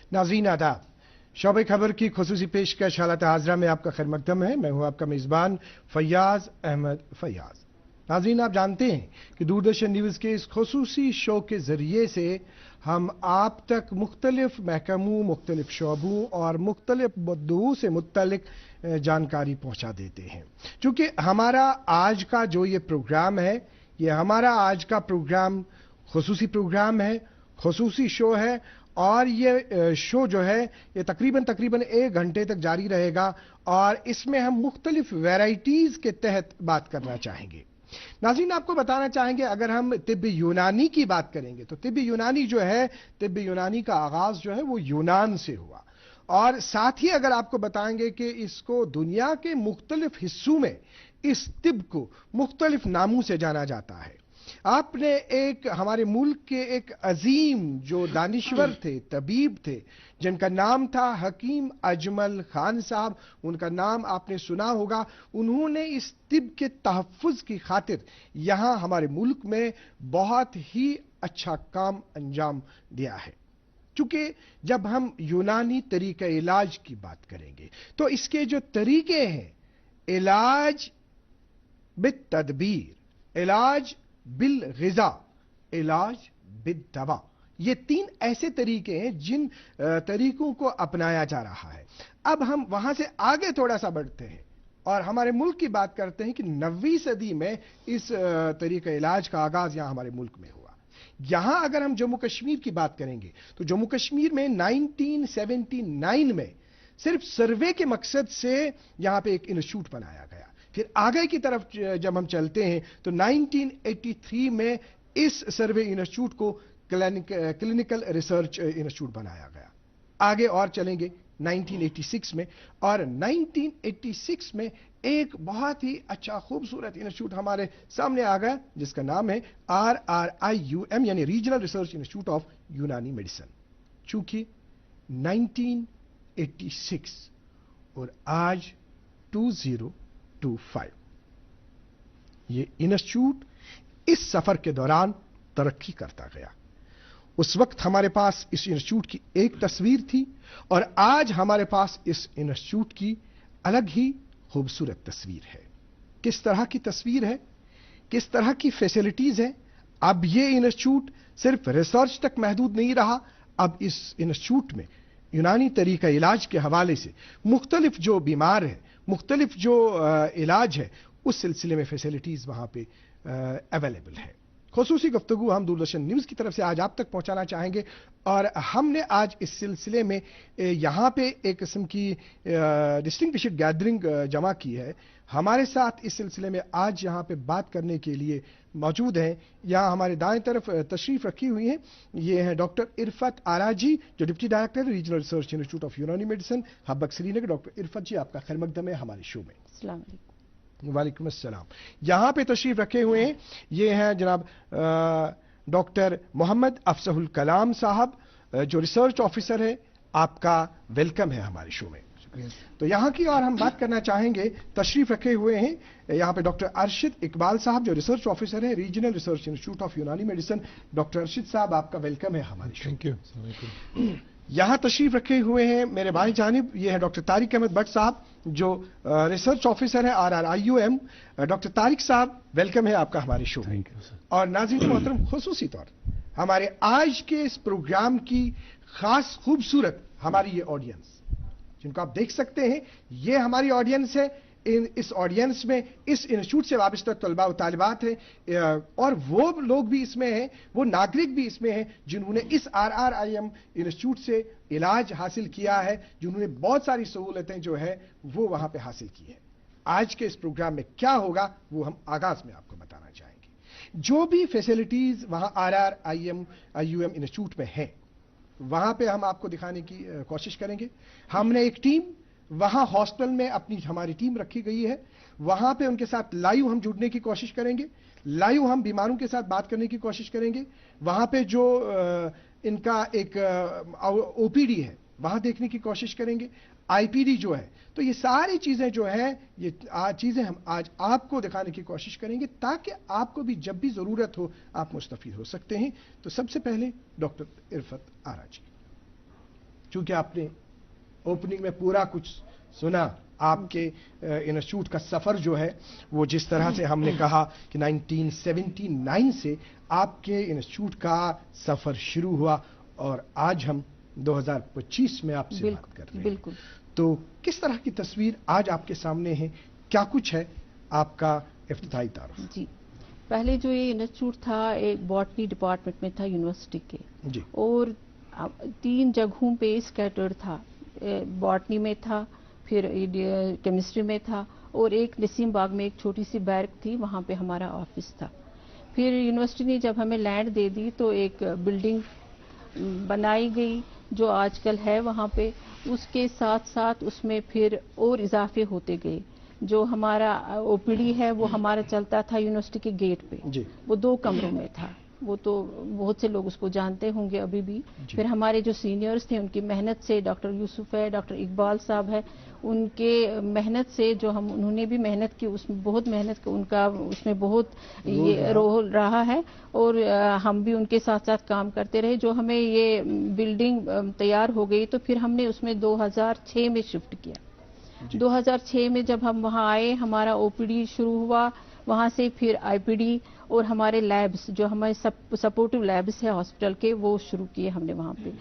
नाज़रीन आदाब, शोबे खबर की खुसूसी पेशकश हालत हाज़रा में आपका खैर मकदम है। मैं हूं आपका मेज़बान फैयाज अहमद फैयाज। नाज़रीन, आप जानते हैं कि दूरदर्शन न्यूज़ के इस खुसूसी शो के ज़रिए से हम आप तक मुख्तलिफ महकमों, मुख्तलिफ शोबों और मुख्तलिफ मुद्दों से मुत्तलिक जानकारी पहुंचा देते हैं। चूँकि हमारा आज का जो ये प्रोग्राम है, ये हमारा आज का प्रोग्राम खुसूसी प्रोग्राम है, खुसूसी शो है, और ये शो जो है ये तकरीबन 1 घंटे तक जारी रहेगा और इसमें हम मुख्तलिफ वैराइटीज़ के तहत बात करना चाहेंगे। नाज़रीन, आपको बताना चाहेंगे, अगर हम तिब्ब यूनानी की बात करेंगे तो तिब्ब यूनानी जो है, तिब्ब यूनानी का आगाज़ जो है वो यूनान से हुआ, और साथ ही अगर आपको बताएंगे कि इसको दुनिया के मुख्तलिफ हिस्सों में इस तिब्ब को मुख्तलिफ नामों से जाना जाता है। आपने एक हमारे मुल्क के एक अजीम जो दानिश्वर थे, तबीब थे, जिनका नाम था हकीम अजमल खान साहब, उनका नाम आपने सुना होगा। उन्होंने इस तिब्ब के तहफ़्फ़ुज़ की खातिर यहाँ हमारे मुल्क में बहुत ही अच्छा काम अंजाम दिया है। चूँकि जब हम यूनानी तरीक़ा इलाज की बात करेंगे तो इसके जो तरीके हैं, इलाज बित तदबीर, इलाज बिल ग़िज़ा, इलाज बिद दवा, ये 3 ऐसे तरीके हैं जिन तरीकों को अपनाया जा रहा है। अब हम वहां से आगे थोड़ा सा बढ़ते हैं और हमारे मुल्क की बात करते हैं कि 9वीं सदी में इस तरीका इलाज का आगाज यहां हमारे मुल्क में हुआ। यहां अगर हम जम्मू कश्मीर की बात करेंगे तो जम्मू कश्मीर में 1979 में सिर्फ सर्वे के मकसद से यहां पे एक इंस्टीट्यूट बनाया गया। फिर आगे की तरफ जब हम चलते हैं तो 1983 में इस सर्वे इंस्टीट्यूट को क्लिनिकल रिसर्च इंस्टीट्यूट बनाया गया। आगे और चलेंगे 1986 में, और 1986 में एक बहुत ही अच्छा खूबसूरत इंस्टीट्यूट हमारे सामने आ गया जिसका नाम है RRIUM, यानी रीजनल रिसर्च इंस्टीट्यूट ऑफ यूनानी मेडिसिन। चूंकि 1986 और आज 2025, ये इंस्टीट्यूट इस सफर के दौरान तरक्की करता गया। उस वक्त हमारे पास इस इंस्टीट्यूट की एक तस्वीर थी और आज हमारे पास इस इंस्टीट्यूट की अलग ही खूबसूरत तस्वीर है। किस तरह की तस्वीर है, किस तरह की फैसिलिटीज है। अब ये इंस्टीट्यूट सिर्फ रिसर्च तक महदूद नहीं रहा, अब इस इंस्टीट्यूट में यूनानी तरीका इलाज के हवाले से मुख्तलिफ जो बीमार है, मुख्तलिफ जो इलाज है, उस सिलसिले में फैसिलिटीज वहां पे अवेलेबल है। खुसूसी गुफ्तगू हम दूरदर्शन न्यूज़ की तरफ से आज आप तक पहुंचाना चाहेंगे और हमने आज इस सिलसिले में यहाँ पे एक किस्म की डिस्टिंग्विश्ड गैदरिंग जमा की है। हमारे साथ इस सिलसिले में आज यहाँ पे बात करने के लिए मौजूद हैं, यहाँ हमारे दाएं तरफ तशरीफ रखी हुई हैं, ये हैं डॉक्टर इरफत आराजी, जो deputy director regional research institute of यूनानी मेडिसिन, हब्बक श्रीनगर। डॉक्टर इरफत जी, आपका खैर मकदम है हमारे शो में। अस्सलाम वालेकुम। वालेकुम अस्सलाम। यहाँ पे तशरीफ रखे हुए हैं, ये हैं जनाब डॉक्टर मोहम्मद अफसहुल कलाम साहब, जो रिसर्च ऑफिसर है। आपका वेलकम है हमारे शो में। तो यहाँ की और हम बात करना चाहेंगे, तशरीफ रखे हुए हैं यहाँ पे डॉक्टर अरशद इकबाल साहब, जो रिसर्च ऑफिसर है रीजनल रिसर्च इंस्टीट्यूट ऑफ यूनानी मेडिसिन। डॉक्टर अरशद साहब, आपका वेलकम है हमारे शो। Thank you. यहाँ तशरीफ रखे हुए हैं मेरे बाएं जानिब, ये है डॉक्टर तारिक अहमद भट्ट साहब, जो रिसर्च ऑफिसर है RRIUM। डॉक्टर तारिक साहब, वेलकम है आपका हमारे शो। Thank you sir. और नाज़रीन मोहतरम, खुसूसी तौर हमारे आज के इस प्रोग्राम की खास खूबसूरत हमारी ये ऑडियंस, जिनको आप देख सकते हैं, ये हमारी ऑडियंस है। इस ऑडियंस में इस इंस्टीट्यूट से वाबस्ता तलबा और तालिबात हैं, और वो लोग भी इसमें हैं, वो नागरिक भी इसमें हैं जिन्होंने इस RRIUM इंस्टीट्यूट से इलाज हासिल किया है, जिन्होंने बहुत सारी सहूलतें जो है वो वहां पे हासिल की है। आज के इस प्रोग्राम में क्या होगा वो हम आगाज में आपको बताना चाहेंगे। जो भी फैसिलिटीज वहां RRIUM इंस्टीट्यूट में है, वहां पे हम आपको दिखाने की कोशिश करेंगे। हमने एक टीम वहां हॉस्टल में हमारी टीम रखी गई है, वहां पे उनके साथ लाइव हम जुड़ने की कोशिश करेंगे, लाइव हम बीमारों के साथ बात करने की कोशिश करेंगे। वहां पे जो इनका एक OPD है वहां देखने की कोशिश करेंगे, IPD जो है। तो ये सारी चीजें जो है, ये चीजें हम आज आपको दिखाने की कोशिश करेंगे ताकि आपको भी जब भी जरूरत हो आप मुस्तफीद हो सकते हैं। तो सबसे पहले डॉक्टर इरफत आराजी। चूंकि आपने ओपनिंग में पूरा कुछ सुना, आपके इंस्टीट्यूट का सफर जो है वो जिस तरह से हमने कहा कि 1979 से आपके इंस्टीट्यूट का सफर शुरू हुआ और आज हम 2025 में आपसे बात कर रहे हैं। बिल्कुल। तो किस तरह की तस्वीर आज आपके सामने है, क्या कुछ है आपका इफ्तिताई तारुफ? जी, पहले जो ये इंस्टीट्यूट था एक बॉटनी डिपार्टमेंट में था यूनिवर्सिटी के जी, और 3 जगहों पे स्कैटर्ड था। बॉटनी में था, फिर केमिस्ट्री में था और एक नसीम बाग में एक छोटी सी बैरक थी, वहाँ पे हमारा ऑफिस था। फिर यूनिवर्सिटी ने जब हमें लैंड दे दी तो एक बिल्डिंग बनाई गई जो आजकल है वहाँ पे। उसके साथ साथ उसमें फिर और इजाफे होते गए। जो हमारा ओपीडी है वो हमारा चलता था यूनिवर्सिटी के गेट पे जी, वो 2 कमरों में था। वो तो बहुत से लोग उसको जानते होंगे अभी भी। फिर हमारे जो सीनियर्स थे उनकी मेहनत से, डॉक्टर यूसुफ है, डॉक्टर इकबाल साहब है, उनके मेहनत से जो हम उन्होंने भी मेहनत की, उसमें बहुत मेहनत उनका उसमें बहुत ये रोल रहा है और हम भी उनके साथ साथ काम करते रहे। जो हमें ये बिल्डिंग तैयार हो गई तो फिर हमने उसमें 2006 में शिफ्ट किया। 2006 में जब हम वहाँ आए हमारा ओपीडी शुरू हुआ, वहाँ से फिर आईपीडी और हमारे लैब्स जो हमारे सपोर्टिव लैब्स है हॉस्पिटल के वो शुरू किए हमने वहाँ पे।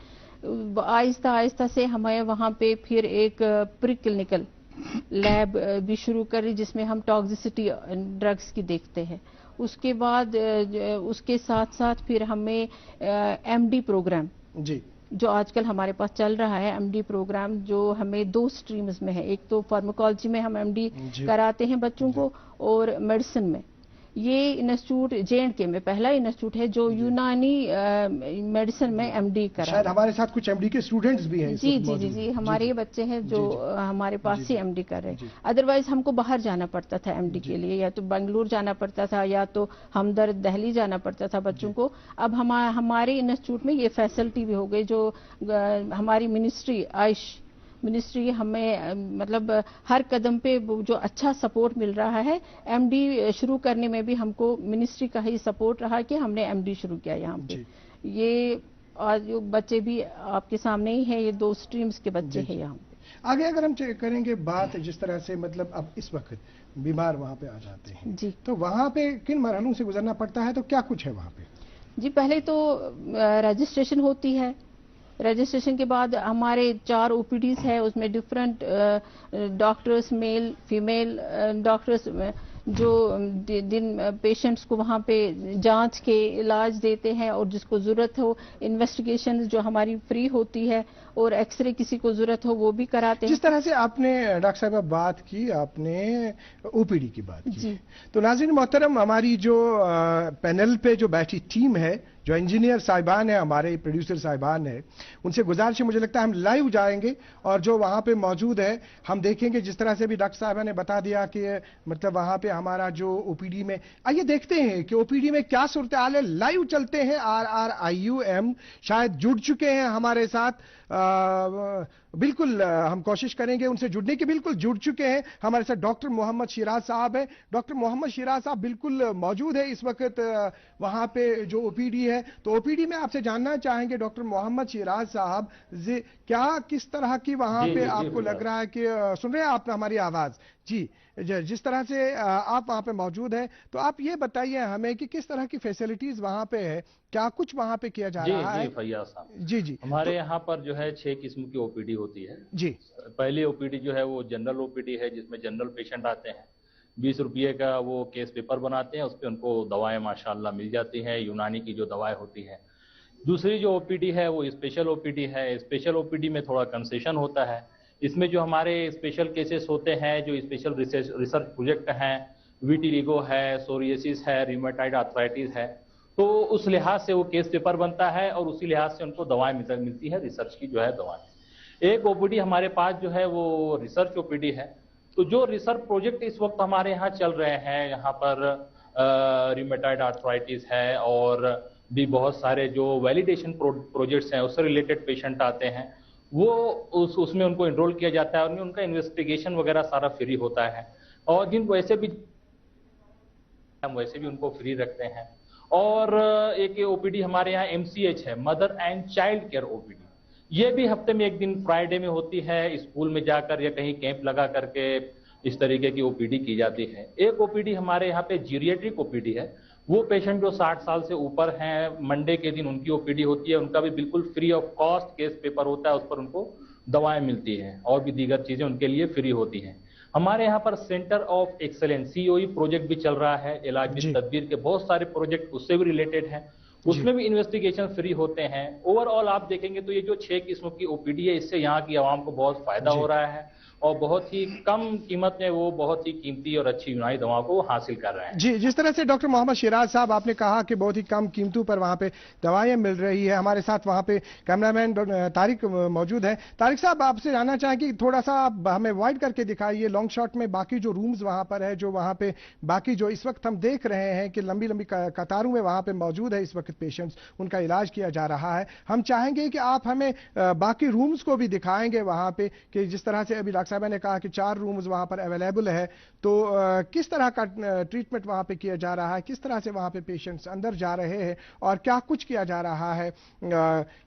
आहिस्ता आहिस्ता से हमें वहाँ पे फिर एक प्री क्लिनिकल लैब भी शुरू करी जिसमें हम टॉक्सिसिटी ड्रग्स की देखते हैं। उसके बाद उसके साथ साथ फिर हमें एमडी प्रोग्राम जी, जो आजकल हमारे पास चल रहा है, एमडी प्रोग्राम जो हमें 2 स्ट्रीम्स में है। एक तो फार्माकोलॉजी में हम एमडी कराते हैं बच्चों को और मेडिसिन में। ये इंस्टीट्यूट जेएंडके में पहला इंस्टीट्यूट है जो यूनानी मेडिसिन में एमडी करा। शायद हमारे साथ कुछ एमडी के स्टूडेंट्स भी हैं। जी, हमारे ये बच्चे हैं जो हमारे पास ही एमडी कर रहे हैं। अदरवाइज हमको बाहर जाना पड़ता था एमडी के लिए, या तो बेंगलुरु जाना पड़ता था या तो हमदर्द दिल्ली जाना पड़ता था बच्चों को। अब हमारे इंस्टीट्यूट में ये फैसिलिटी भी हो गई जो हमारी मिनिस्ट्री आयुष मिनिस्ट्री हमें मतलब हर कदम पे जो अच्छा सपोर्ट मिल रहा है। एमडी शुरू करने में भी हमको मिनिस्ट्री का ही सपोर्ट रहा कि हमने एमडी शुरू किया यहाँ पे। ये आज बच्चे भी आपके सामने ही है, ये 2 स्ट्रीम्स के बच्चे हैं यहाँ पे। आगे अगर हम करेंगे बात जिस तरह से मतलब अब इस वक्त बीमार वहाँ पे आ जाते हैं जी, तो वहाँ पे किन मरहलों से गुजरना पड़ता है, तो क्या कुछ है वहाँ पे? जी, पहले तो रजिस्ट्रेशन होती है। रजिस्ट्रेशन के बाद हमारे 4 ओपीडीज है, उसमें different doctors male female doctors जो दिन पेशेंट्स को वहाँ पे जांच के इलाज देते हैं और जिसको ज़रूरत हो इन्वेस्टिगेशन जो हमारी फ्री होती है और एक्सरे किसी को ज़रूरत हो वो भी कराते हैं। जिस तरह से आपने डॉक्टर साहब बात की, आपने ओपीडी की बात की, तो नाज़रीन मोहतरम हमारी जो पैनल पे जो बैठी टीम है, जो इंजीनियर साहिबान है, हमारे प्रोड्यूसर साहिबान है, उनसे गुजारिश है, मुझे लगता है हम लाइव जाएंगे और जो वहाँ पे मौजूद है हम देखेंगे। जिस तरह से भी डॉक्टर साहबा ने बता दिया कि मतलब वहाँ पे हमारा जो ओपीडी में, आइए देखते हैं कि ओपीडी में क्या सूरत हाल है। लाइव चलते हैं। RRIUM शायद जुड़ चुके हैं हमारे साथ। बिल्कुल हम कोशिश करेंगे उनसे जुड़ने की। बिल्कुल जुड़ चुके हैं हमारे साथ डॉक्टर मोहम्मद शिराज साहब हैं। डॉक्टर मोहम्मद शिराज साहब बिल्कुल मौजूद है इस वक्त वहां पे जो ओपीडी है। तो ओपीडी में आपसे जानना चाहेंगे डॉक्टर मोहम्मद शिराज साहब, क्या किस तरह की वहां पे आपको लग रहा है कि सुन रहे हैं आप हमारी आवाज? जी, जिस तरह से आप वहां पे मौजूद हैं तो आप ये बताइए हमें कि किस तरह की फैसिलिटीज वहां पे है, क्या कुछ वहां पे किया जा रहा है? जी फैयाज साहब, जी हमारे यहाँ पर जो है 6 किस्म की ओपीडी होती है। जी, पहली ओपीडी जो है वो जनरल ओपीडी है जिसमें जनरल पेशेंट आते हैं। 20 रुपये का वो केस पेपर बनाते हैं, उस पर उनको दवाएं माशाल्लाह मिल जाती हैं, यूनानी की जो दवाएं होती हैं। दूसरी जो ओपीडी है वो स्पेशल ओपीडी है। स्पेशल ओपीडी में थोड़ा कंसेशन होता है। इसमें जो हमारे स्पेशल केसेस होते हैं, जो स्पेशल रिसर्च प्रोजेक्ट हैं, विटिलिगो है, सोरियासिस है, रिमेटाइड आर्थराइटिस है, तो उस लिहाज से वो केस पेपर बनता है और उसी लिहाज से उनको दवाएं मिलती है, रिसर्च की जो है दवाएं। एक ओपीडी हमारे पास जो है वो रिसर्च ओपीडी है। तो जो रिसर्च प्रोजेक्ट इस वक्त हमारे यहाँ चल रहे हैं, यहाँ पर रिमेटाइड आर्थराइटिस है और भी बहुत सारे जो वैलिडेशन प्रोजेक्ट्स हैं उससे रिलेटेड पेशेंट आते हैं, वो उसमें उनको एनरोल किया जाता है और उनका इन्वेस्टिगेशन वगैरह सारा फ्री होता है। और जिन वैसे भी उनको फ्री रखते हैं। और एक ओपीडी हमारे यहाँ MCH है, mother and child care OPD, یہ بھی ہفتے میں ایک دن فرائیڈے میں ہوتی ہے, اسکول میں جا کر یا کہیں کیمپ لگا کر کے اس طریقے کی او پی ڈی کی جاتی ہے. ایک او پی ڈی ہمارے یہاں پہ جیریٹرک او پی ڈی ہے, وہ پیشنٹ جو 60 سال سے اوپر ہیں, منڈے کے دن ان کی او پی ڈی ہوتی ہے, ان کا بھی بالکل free of cost case paper ہوتا ہے, اس پر ان کو دوائیں ملتی ہیں اور بھی دیگر چیزیں ان کے لیے فری ہوتی ہیں. ہمارے یہاں پر centre of excellence COE project بھی چل رہا ہے, علاج تدبیر کے بہت سارے پروجیکٹ اس سے بھی ریلیٹڈ ہیں, اس میں بھی انویسٹیگیشن فری ہوتے ہیں. اوور آل آپ دیکھیں گے تو یہ جو 6 قسموں کی او پی ڈی ہے, اس سے یہاں کی عوام کو بہت فائدہ ہو رہا ہے اور بہت ہی کم قیمت میں وہ بہت ہی قیمتی اور اچھی یونانی دواؤں کو حاصل کر رہے ہیں. جی, جس طرح سے ڈاکٹر محمد شیراز صاحب آپ نے کہا کہ بہت ہی کم قیمتوں پر وہاں پہ دوائیں مل رہی ہے, ہمارے ساتھ وہاں پہ کیمرامین طارق موجود ہے. طارق صاحب, آپ سے جاننا چاہیں کہ تھوڑا سا آپ ہمیں وائڈ کر کے دکھائیے لانگ شاٹ میں باقی جو رومز وہاں پر ہے, جو وہاں پہ باقی جو اس وقت ہم دیکھ رہے ہیں کہ لمبی لمبی قطاروں میں وہاں پہ موجود ہے اس وقت پیشنٹس, ان کا علاج کیا جا رہا ہے. ہم چاہیں گے کہ آپ ہمیں باقی رومز کو بھی دکھائیں گے وہاں پہ, کہ جس طرح سے ابھی ڈاکٹر صاحب نے کہا کہ 4 رومز وہاں پر اویلیبل ہے, تو کس طرح کا ٹریٹمنٹ وہاں پہ کیا جا رہا ہے, کس طرح سے وہاں پہ پیشنٹس اندر جا رہے ہیں اور کیا کچھ کیا جا رہا ہے,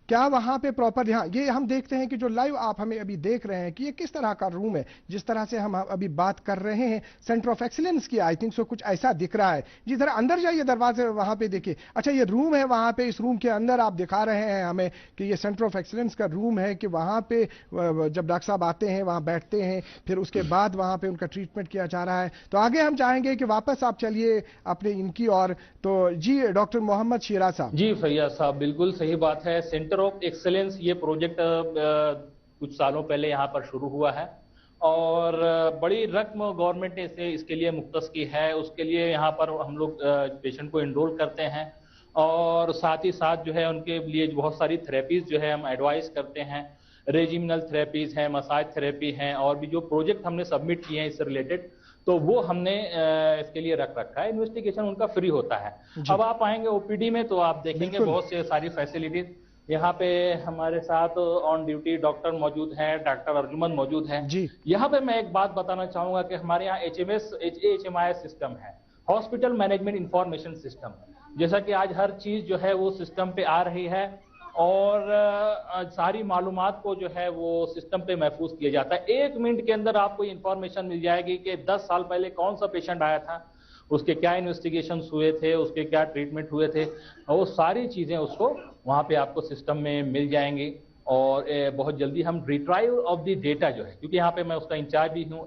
کیا وہاں پہ پراپر, یہ ہم دیکھتے ہیں کہ جو لائیو آپ ہمیں ابھی دیکھ رہے ہیں کہ یہ کس طرح کا روم ہے, جس طرح سے ہم ابھی بات کر رہے ہیں سینٹر آف ایکسیلنس کی, آئی تھنک سو کچھ ایسا دکھ رہا ہے. جی ذرا اندر جائیے, دروازے وہاں پہ دیکھیے. اچھا, یہ روم ہے وہاں پہ, اس روم کے اندر آپ دکھا رہے ہیں ہمیں کہ یہ سینٹر آف ایکسیلنس کا روم ہے, کہ وہاں پہ جب ڈاکٹر صاحب آتے ہیں وہاں بیٹھتے ہیں, پھر اس کے بعد وہاں پہ ان کا ٹریٹمنٹ کیا جا رہا ہے. تو آگے ہم چاہیں گے کہ واپس آپ چلیے اپنے ان کی اور. تو جی ڈاکٹر محمد شیراز صاحب. جی فیاض صاحب, بالکل صحیح بات ہے. سینٹر آف ایکسلنس یہ پروجیکٹ کچھ سالوں پہلے یہاں پر شروع ہوا ہے اور بڑی رقم گورنمنٹ نے اس کے لیے مختص کی ہے. اس کے لیے یہاں پر ہم لوگ پیشنٹ کو انرول کرتے ہیں اور ساتھ ہی ساتھ جو ہے ان کے لیے بہت ساری تھراپیز جو ہے ہم ایڈوائز کرتے ہیں. ریجیمنل تھراپیز ہیں, مساج تھراپی ہیں, اور بھی جو پروجیکٹ ہم نے سبمٹ کیے ہیں اس سے ریلیٹڈ, تو وہ ہم نے اس کے لیے رکھ رکھا ہے. انویسٹیگیشن ان کا فری ہوتا ہے. اب آپ آئیں گے او پی ڈی میں تو آپ دیکھیں گے بہت سے ساری فیسلٹیز. یہاں پہ ہمارے ساتھ آن ڈیوٹی ڈاکٹر موجود ہیں, ڈاکٹر ارجمن موجود ہیں. یہاں پہ میں ایک بات بتانا چاہوں گا کہ ہمارے یہاں HMIS سسٹم ہے, ہاسپٹل مینجمنٹ انفارمیشن سسٹم. جیسا کہ آج ہر چیز جو ہے وہ سسٹم پہ آ رہی ہے اور ساری معلومات کو جو ہے وہ سسٹم پہ محفوظ کیا جاتا ہے. 1 منٹ کے اندر آپ کو انفارمیشن مل جائے گی کہ 10 سال پہلے کون سا پیشنٹ آیا تھا, اس کے کیا انویسٹیگیشنز ہوئے تھے, اس کے کیا ٹریٹمنٹ ہوئے تھے, اور وہ ساری چیزیں اس کو وہاں پہ آپ کو سسٹم میں مل جائیں گی. اور بہت جلدی ہم ریٹرائیو آف دی ڈیٹا جو ہے, کیونکہ یہاں پہ میں اس کا انچارج بھی ہوں,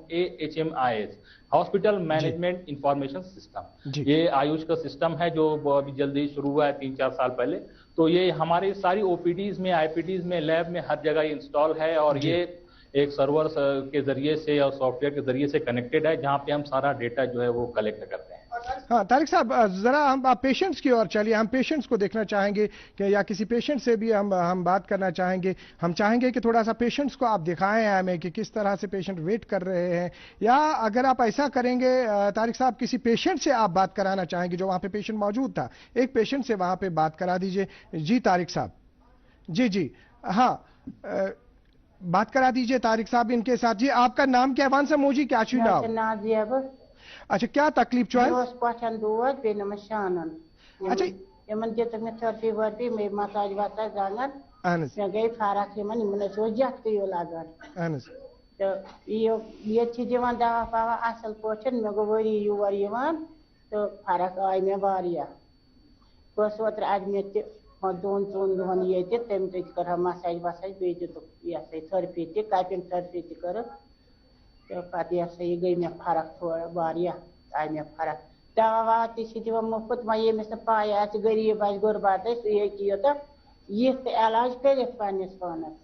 HMIS hospital management information system, یہ آیوش کا سسٹم ہے جو ابھی جلدی شروع ہوا ہے 3-4 سال پہلے. تو یہ ہماری ساری او پی ڈیز میں, آئی پی ڈیز میں, لیب میں ہر جگہ یہ انسٹال ہے اور یہ ایک سرور کے ذریعے سے اور سافٹ ویئر کے ذریعے سے کنیکٹڈ ہے, جہاں پہ ہم سارا ڈیٹا جو ہے وہ کلیکٹ کرتے ہیں. ہاں طارق صاحب, ذرا ہم پیشنٹس کی اور چلیے, ہم پیشنٹس کو دیکھنا چاہیں گے کہ یا کسی پیشنٹ سے بھی ہم بات کرنا چاہیں گے. ہم چاہیں گے کہ تھوڑا سا پیشنٹس کو آپ دکھائیں ہمیں کہ کس طرح سے پیشنٹ ویٹ کر رہے ہیں, یا اگر آپ ایسا کریں گے طارق صاحب, کسی پیشنٹ سے آپ بات کرانا چاہیں گے جو وہاں پہ پیشنٹ موجود تھا, ایک پیشنٹ سے وہاں پہ بات کرا دیجئے. جی طارق صاحب. جی ہاں, بات کرا دیجئے طارق صاحب ان کے ساتھ. جی آپ کا نام کیا ہے؟ وان سا موجی کیا چھ نام؟ اچھا, کیا تکلیف چوائس؟ پاچھن دود بے نم شانن. اچھا, یمن دت میں تھرپی ورپی میں مساج واساج زانگن. اہنس میں گئی فارق یمن سو جت کیو لگان. اہنس. تو یہ دِوان دوا پوا اصل پٲٹھۍ. مےٚ گوٚو ؤری یور یِوان تہٕ فرق آے مےٚ واریاہ. بہٕ ٲسٕس اوترٕ ایڈمِٹ تہِ 2-3 دۄہَن ییٚتہِ, تٔمۍ تہِ کٔرہم مساج وساج, بیٚیہِ دِتُکھ یہِ ہسا یہِ تھرپی تہِ, کپِنگ تھرپی تہِ کٔرٕکھ. تہٕ پتہٕ یہِ ہسا یہِ گٔے مےٚ فرق تھوڑا واریاہ آے مےٚ فرق. دوا ووا تہِ چھِ دِوان مُفت, وۄنۍ ییٚمِس نہٕ پاے آسہِ غریٖب آسہِ غُربات آسہِ, سُہ ہیٚکہِ یوٚتن یِتھ تہٕ علاج کٔرِتھ پننِس پانس.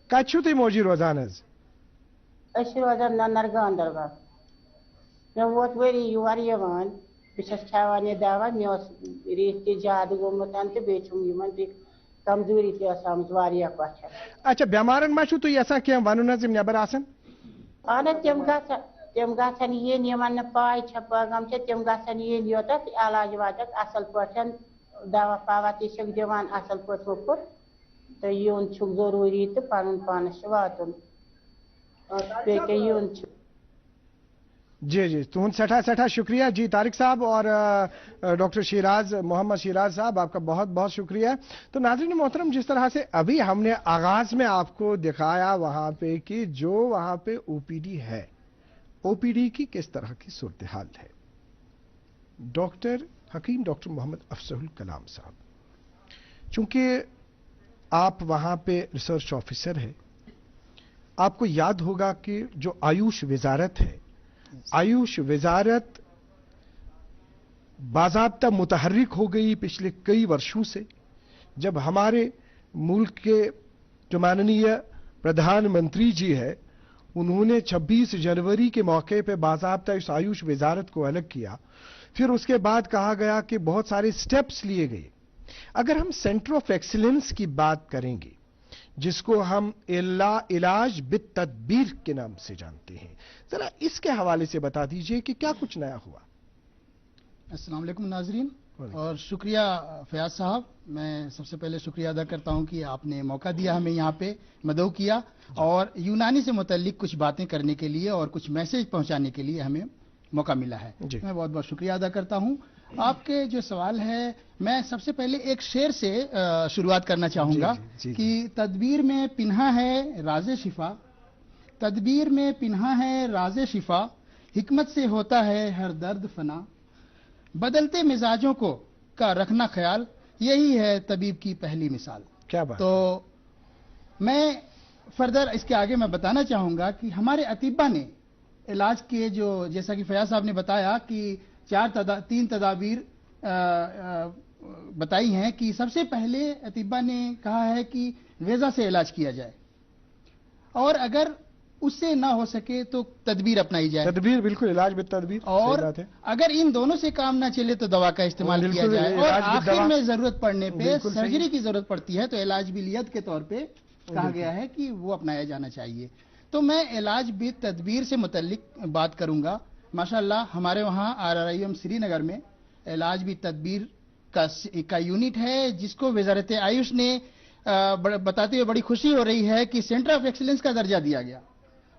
کتہِ چھِو تُہۍ موجی روزان حظ؟ أسۍ چھِ روزان ننر گاندربل. مےٚ ووت ؤری یور یِوان, بہٕ چھَس کھٮ۪وان یہِ دوا, مےٚ اوس ریٖح تہِ زیادٕ گوٚمُت تہٕ بیٚیہِ چھُم یِمن تہِ کمزوری تہِ ٲس آمٕژ واریاہ پَتھر. اچھا, بیمارن ما چھُو تُہۍ یژھان کینٛہہ وَنُن حظ یِم نٮ۪بر آسن؟ اہن حظ, تِم گژھن یِنۍ, یِمن نہٕ پاے چھےٚ پٲغام چھےٚ, تِم گژھن یِنۍ یوٚتتھ, علاج واتکھ اصل پٲٹھۍ, دوا پوا تہِ چھِکھ دِوان اصل پٲٹھۍ مُفت, تہٕ یُن چھُکھ ضروٗری تہٕ پنُن پانس چھُ واتُن. بیٚیہِ کیٛاہ یُن چھُ. जी जी, तुम सठा सठा शुक्रिया जी तारिक साहब और डॉक्टर शिराज मोहम्मद शिराज साहब, आपका बहुत बहुत शुक्रिया। तो नाज़रीन मोहतरम, जिस तरह से अभी हमने आगाज में आपको दिखाया वहां पे कि जो वहां पे ओपीडी है, ओपीडी की किस तरह की सूरत हाल है। डॉक्टर हकीम डॉक्टर मोहम्मद अफजल कलाम साहब, चूंकि आप वहां पे रिसर्च ऑफिसर है, आपको याद होगा कि जो आयुष वजारत है, आयुष वजारत बाज़ाब्ता मुतहर्रिक हो गई पिछले कई वर्षों से, जब हमारे मुल्क के जो माननीय प्रधानमंत्री जी है, उन्होंने 26 जनवरी के मौके पर बाज़ाब्ता इस आयुष वजारत को अलग किया। फिर उसके बाद कहा गया कि बहुत सारे स्टेप्स लिए गए। अगर हम सेंटर ऑफ एक्सीलेंस की बात करेंगे, जिसको हम इलाज बित तदबीर के नाम से जानते हैं, जरा इसके हवाले से बता दीजिए कि क्या कुछ नया हुआ। अस्सलाम वालेकुम नाजरीन, और शुक्रिया फयाज साहब। मैं सबसे पहले शुक्रिया अदा करता हूं कि आपने मौका दिया हमें यहाँ पे मदऊ किया और यूनानी से मुतल्लिक कुछ बातें करने के लिए और कुछ मैसेज पहुंचाने के लिए हमें मौका मिला है। मैं बहुत बहुत शुक्रिया अदा करता हूं। आपके जो सवाल है, मैं सबसे पहले एक शेर से शुरुआत करना चाहूंगा कि तदबीर में पिन्हा है राज़े शिफा, तदबीर में पिन्हा है राज़े शिफा, हिकमत से होता है हर दर्द फना, बदलते मिजाजों को का रखना ख्याल, यही है तबीब की पहली मिसाल। क्या बात। तो मैं फर्दर इसके आगे मैं बताना चाहूंगा कि हमारे अतीबा ने इलाज के जो, जैसा कि फयाज साहब ने बताया कि 3 तदाबीर बताई हैं कि सबसे पहले अतीबा ने कहा है कि वेजा से इलाज किया जाए, और अगर उससे ना हो सके तो तदबीर अपनाई जाए। तदबीर, बिल्कुल, इलाज बित तदबीर। और अगर इन दोनों से काम ना चले तो दवा का इस्तेमाल किया जाए, और आखिर में जरूरत पड़ने पे सर्जरी की जरूरत पड़ती है तो इलाज बिलियत के तौर पे कहा गया है कि वो अपनाया जाना चाहिए। तो मैं इलाज बित तदबीर से मुतल्लिक बात करूंगा। माशाअल्लाह हमारे वहाँ RRIM श्रीनगर में इलाज बित तदबीर का यूनिट है, जिसको वजारत आयुष ने बताते हुए बड़ी खुशी हो रही है कि सेंटर ऑफ एक्सीलेंस का दर्जा दिया गया।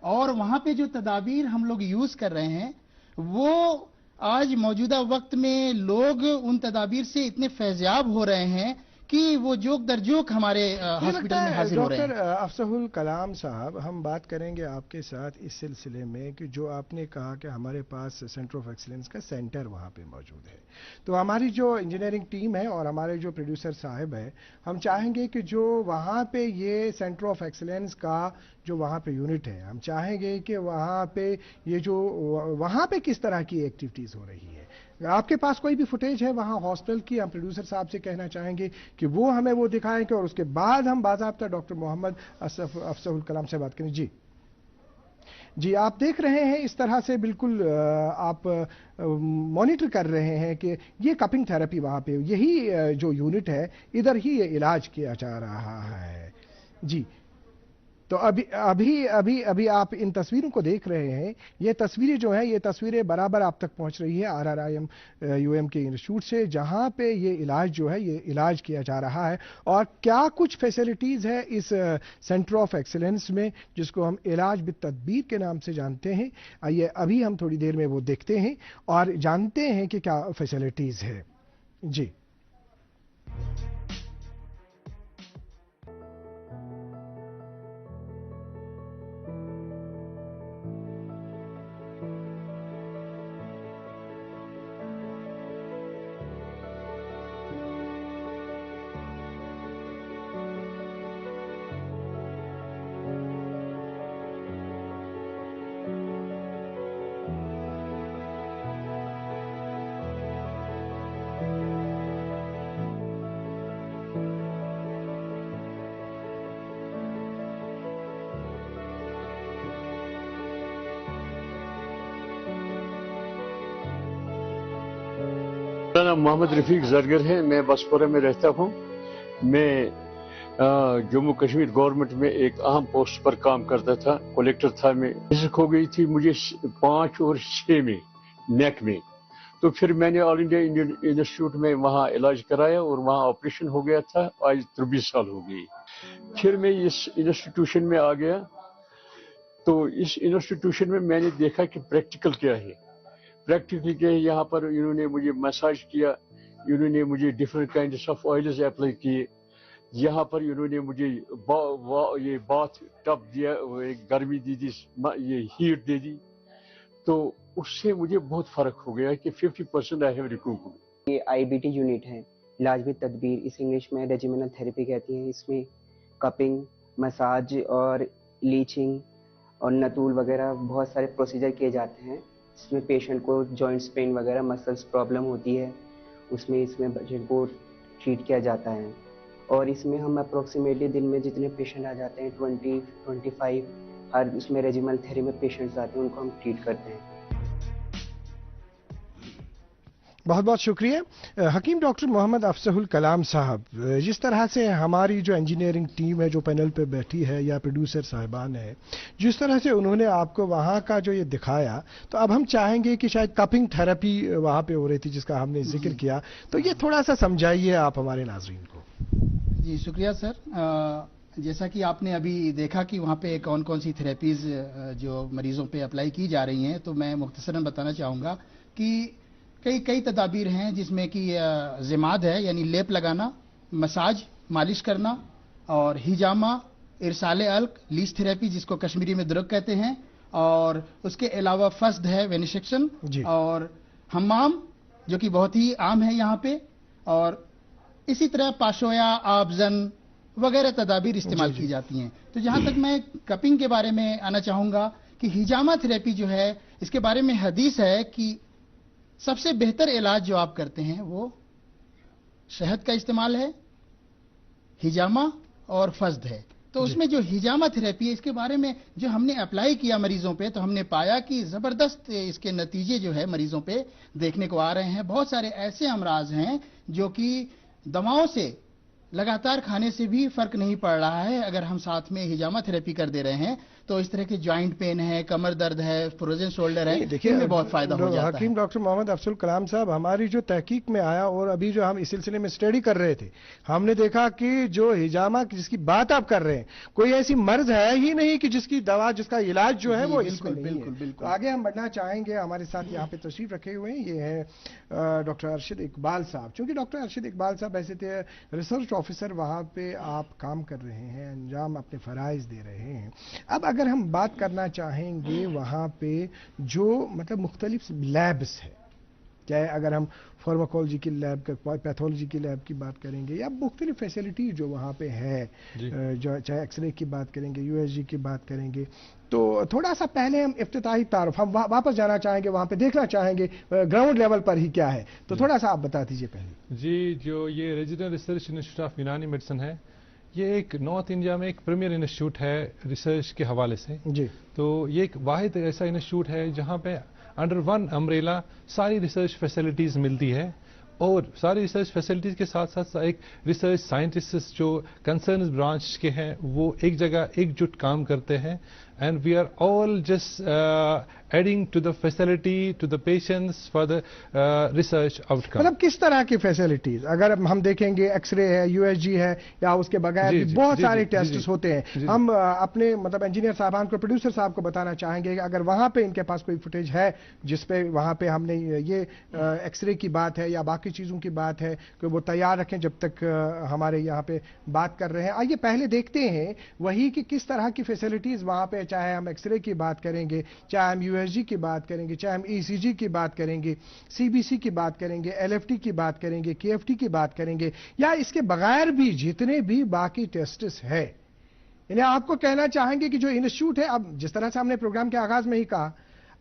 और वहां पे जो तदाबीर हम लोग यूज कर रहे हैं, वो आज मौजूदा वक्त में लोग उन तदाबीर से इतने फैज़याब हो रहे हैं कि वो जोक दर जोक हमारे हॉस्पिटल में हाजिर हो रहे हैं। डॉक्टर अफजल कलाम साहब, हम बात करेंगे आपके साथ इस सिलसिले में कि जो आपने कहा कि हमारे पास सेंटर ऑफ एक्सीलेंस का सेंटर वहाँ पे मौजूद है, तो हमारी जो इंजीनियरिंग टीम है और हमारे जो प्रोड्यूसर साहब है, हम चाहेंगे कि जो वहाँ पे ये सेंटर ऑफ एक्सीलेंस का जो वहाँ पे यूनिट है, हम चाहेंगे कि वहाँ पे ये जो वहाँ पे किस तरह की एक्टिविटीज हो रही है, आपके पास कोई भी फुटेज है वहाँ हॉस्पिटल की, हम प्रोड्यूसर साहब से कहना चाहेंगे कि वो हमें वो दिखाएं कि, और उसके बाद हम बाज़ाब्ता डॉक्टर मोहम्मद अफजल कलाम से बात करें। जी जी, आप देख रहे हैं इस तरह से, बिल्कुल आप मॉनिटर कर रहे हैं कि ये कपिंग थेरेपी वहाँ पे, यही जो यूनिट है, इधर ही ये इलाज किया जा रहा है। जी, तो अभी आप इन तस्वीरों को देख रहे हैं। ये तस्वीरें जो हैं, ये तस्वीरें बराबर आप तक पहुंच रही है RRIM UM के इंस्टीट्यूट से, जहां पे ये इलाज जो है, ये इलाज किया जा रहा है। और क्या कुछ फैसिलिटीज है इस सेंटर ऑफ एक्सीलेंस में, जिसको हम इलाज बित तदबीर के नाम से जानते हैं। आइए अभी हम थोड़ी देर में वो देखते हैं और जानते हैं कि क्या फैसिलिटीज है। जी मेरा नाम मोहम्मद रफीक जरगर है। मैं बसपुरा में रहता हूँ। मैं जम्मू कश्मीर गवर्नमेंट में एक अहम पोस्ट पर काम करता था, कलेक्टर था मैं। डिस्क हो गई थी मुझे 5 और 6 में नेक में, तो फिर मैंने ऑल इंडिया इंडियन इंस्टीट्यूट में वहाँ इलाज कराया और वहाँ ऑपरेशन हो गया था। आज 23 साल हो गई। फिर मैं इस इंस्टीट्यूशन में आ गया तो इस इंस्टीट्यूशन में मैंने देखा कि प्रैक्टिकल क्या है, प्रैक्टिकल क्या है। यहाँ पर इन्होंने मुझे मसाज किया, इन्होंने मुझे different kinds of oils apply किए। यहाँ पर इन्होंने मुझे ये बाथ टब दिया, एक गर्मी दी थी, ये हीट दे दी, तो उससे मुझे बहुत फ़र्क हो गया कि 50% आई हैव रिकवर्ड। ये IBT यूनिट है, इलाज भी तदबीर, इस इंग्लिश में रेजिमिनल थेरेपी कहती हैं। इसमें कपिंग, मसाज और लीचिंग और नतूल वगैरह बहुत सारे प्रोसीजर किए जाते हैं। इसमें पेशेंट को जॉइंट्स पेन वगैरह, मसल्स प्रॉब्लम होती है, इसमें पेशेंट को ट्रीट किया जाता है। और इसमें हम अप्रोक्सीमेटली दिन में जितने पेशेंट आ जाते हैं 20-25 हर उसमें रेजिमिनल थेरेपी में पेशेंट्स आते हैं, उनको हम ट्रीट करते हैं। बहुत बहुत शुक्रिया हकीम डॉक्टर मोहम्मद अफजहुल कलाम साहब। जिस तरह से हमारी जो इंजीनियरिंग टीम है जो पैनल पे बैठी है या प्रोड्यूसर साहिबान है, जिस तरह से उन्होंने आपको वहाँ का जो ये दिखाया, तो अब हम चाहेंगे कि शायद कपिंग थेरेपी वहाँ पे हो रही थी जिसका हमने जिक्र किया, तो ये थोड़ा सा समझाइए आप हमारे नाजरीन को। जी शुक्रिया सर। जैसा कि आपने अभी देखा कि वहाँ पे कौन कौन सी थेरेपीज जो मरीजों पे अप्लाई की जा रही हैं, तो मैं मुख्तसरन बताना चाहूँगा कि कई तदाबीर हैं जिसमें कि ज़िमाद है यानी लेप लगाना, मसाज मालिश करना, और हिजामा, इरसाले अल्क, लीच थेरेपी जिसको कश्मीरी में दुरक कहते हैं, और उसके अलावा फस्द है वेनिसेक्शन, और हम्माम जो कि बहुत ही आम है यहाँ पे, और इसी तरह पाशोया, आबजन वगैरह तदाबीर इस्तेमाल की जाती हैं। तो जहाँ तक मैं कपिंग के बारे में आना चाहूँगा कि हिजामा थेरेपी जो है, इसके बारे में हदीस है कि सबसे बेहतर इलाज जो आप करते हैं वो शहद का इस्तेमाल है, हिजामा और फस्द है। तो उसमें जो हिजामा थेरेपी है, इसके बारे में जो हमने अप्लाई किया मरीजों पे, तो हमने पाया कि ज़बरदस्त इसके नतीजे जो है मरीजों पे देखने को आ रहे हैं। बहुत सारे ऐसे अमराज हैं जो कि दवाओं से लगातार खाने से भी फर्क नहीं पड़ रहा है। अगर हम साथ में हिजामा थेरेपी कर दे रहे हैं तो इस तरह के जॉइंट पेन है, कमर दर्द है, फ्रोजन शोल्डर है, इनमें बहुत फायदा हो जाता है। हकीम डॉक्टर मोहम्मद अफजल कलाम साहब, हमारी जो तहकीक में आया और अभी जो हम इस सिलसिले में स्टडी कर रहे थे, हमने देखा कि जो हिजामा जिसकी बात आप कर रहे हैं, कोई ऐसी मर्ज है ही नहीं कि जिसकी दवा, जिसका इलाज जो है वो इसमें नहीं है। तो आगे हम बढ़ना चाहेंगे। हमारे साथ यहाँ पे तशरीफ रखे हुए हैं, ये है डॉक्टर अरशद इकबाल साहब। चूंकि डॉक्टर अरशद इकबाल साहब ऐसे थे रिसर्च ऑफिसर, वहाँ पे आप काम कर रहे हैं, अंजाम अपने फराइज दे रहे हैं। अब अगर हम बात करना चाहेंगे वहाँ पे जो मतलब मुख्तलिफ लैब्स है, चाहे अगर हम फार्माकोलॉजी की लैब, पैथोलॉजी की लैब की बात करेंगे या मुख्तलिफ फैसिलिटीज जो वहाँ पे है, जो चाहे एक्सरे की बात करेंगे, USG की बात करेंगे, तो थोड़ा सा पहले हम इफ्तिताही तारुफ, हम वापस जाना चाहेंगे, वहाँ पे देखना चाहेंगे ग्राउंड लेवल पर ही क्या है, तो थोड़ा सा आप बता दीजिए पहले। जी, जो ये रीजनल रिसर्च इंस्टीट्यूट ऑफ यूनानी मेडिसिन है, ये एक नॉर्थ इंडिया में एक प्रीमियर इंस्टीट्यूट है रिसर्च के हवाले से जी। तो ये एक वाहिद ऐसा इंस्टीट्यूट है जहाँ पे अंडर वन अम्ब्रेला सारी रिसर्च फैसिलिटीज़ मिलती है, और सारी रिसर्च फैसिलिटीज़ के साथ साथ एक रिसर्च साइंटिस्ट जो कंसर्न ब्रांच के हैं वो एक जगह एकजुट काम करते हैं, and we are all just adding to the facility to the patients for the research outcome। मतलब किस तरह की फैसिलिटीज, अगर हम देखेंगे एक्सरे है, USG है, या उसके बगैर भी बहुत सारे टेस्ट होते हैं। हम अपने मतलब इंजीनियर साहबान को, प्रोड्यूसर साहब को बताना चाहेंगे कि अगर वहाँ पे इनके पास कोई फुटेज है जिसपे वहाँ पे हमने ये एक्सरे की बात है या बाकी चीज़ों की बात है, कि वो तैयार रखें जब तक हमारे यहाँ पे बात कर रहे हैं। आइए पहले देखते हैं वही कि किस तरह की फैसिलिटीज वहाँ पे, चाहे हम एक्सरे की बात करेंगे, चाहे हम USG की बात करेंगे, चाहे हम ECG की बात करेंगे, CBC की बात करेंगे, LFT की बात करेंगे, KFT की बात करेंगे, या इसके बगैर भी जितने भी बाकी टेस्ट्स है। यानी आपको कहना चाहेंगे कि जो इंस्टीट्यूट है, अब जिस तरह से हमने प्रोग्राम के आगाज में ही कहा,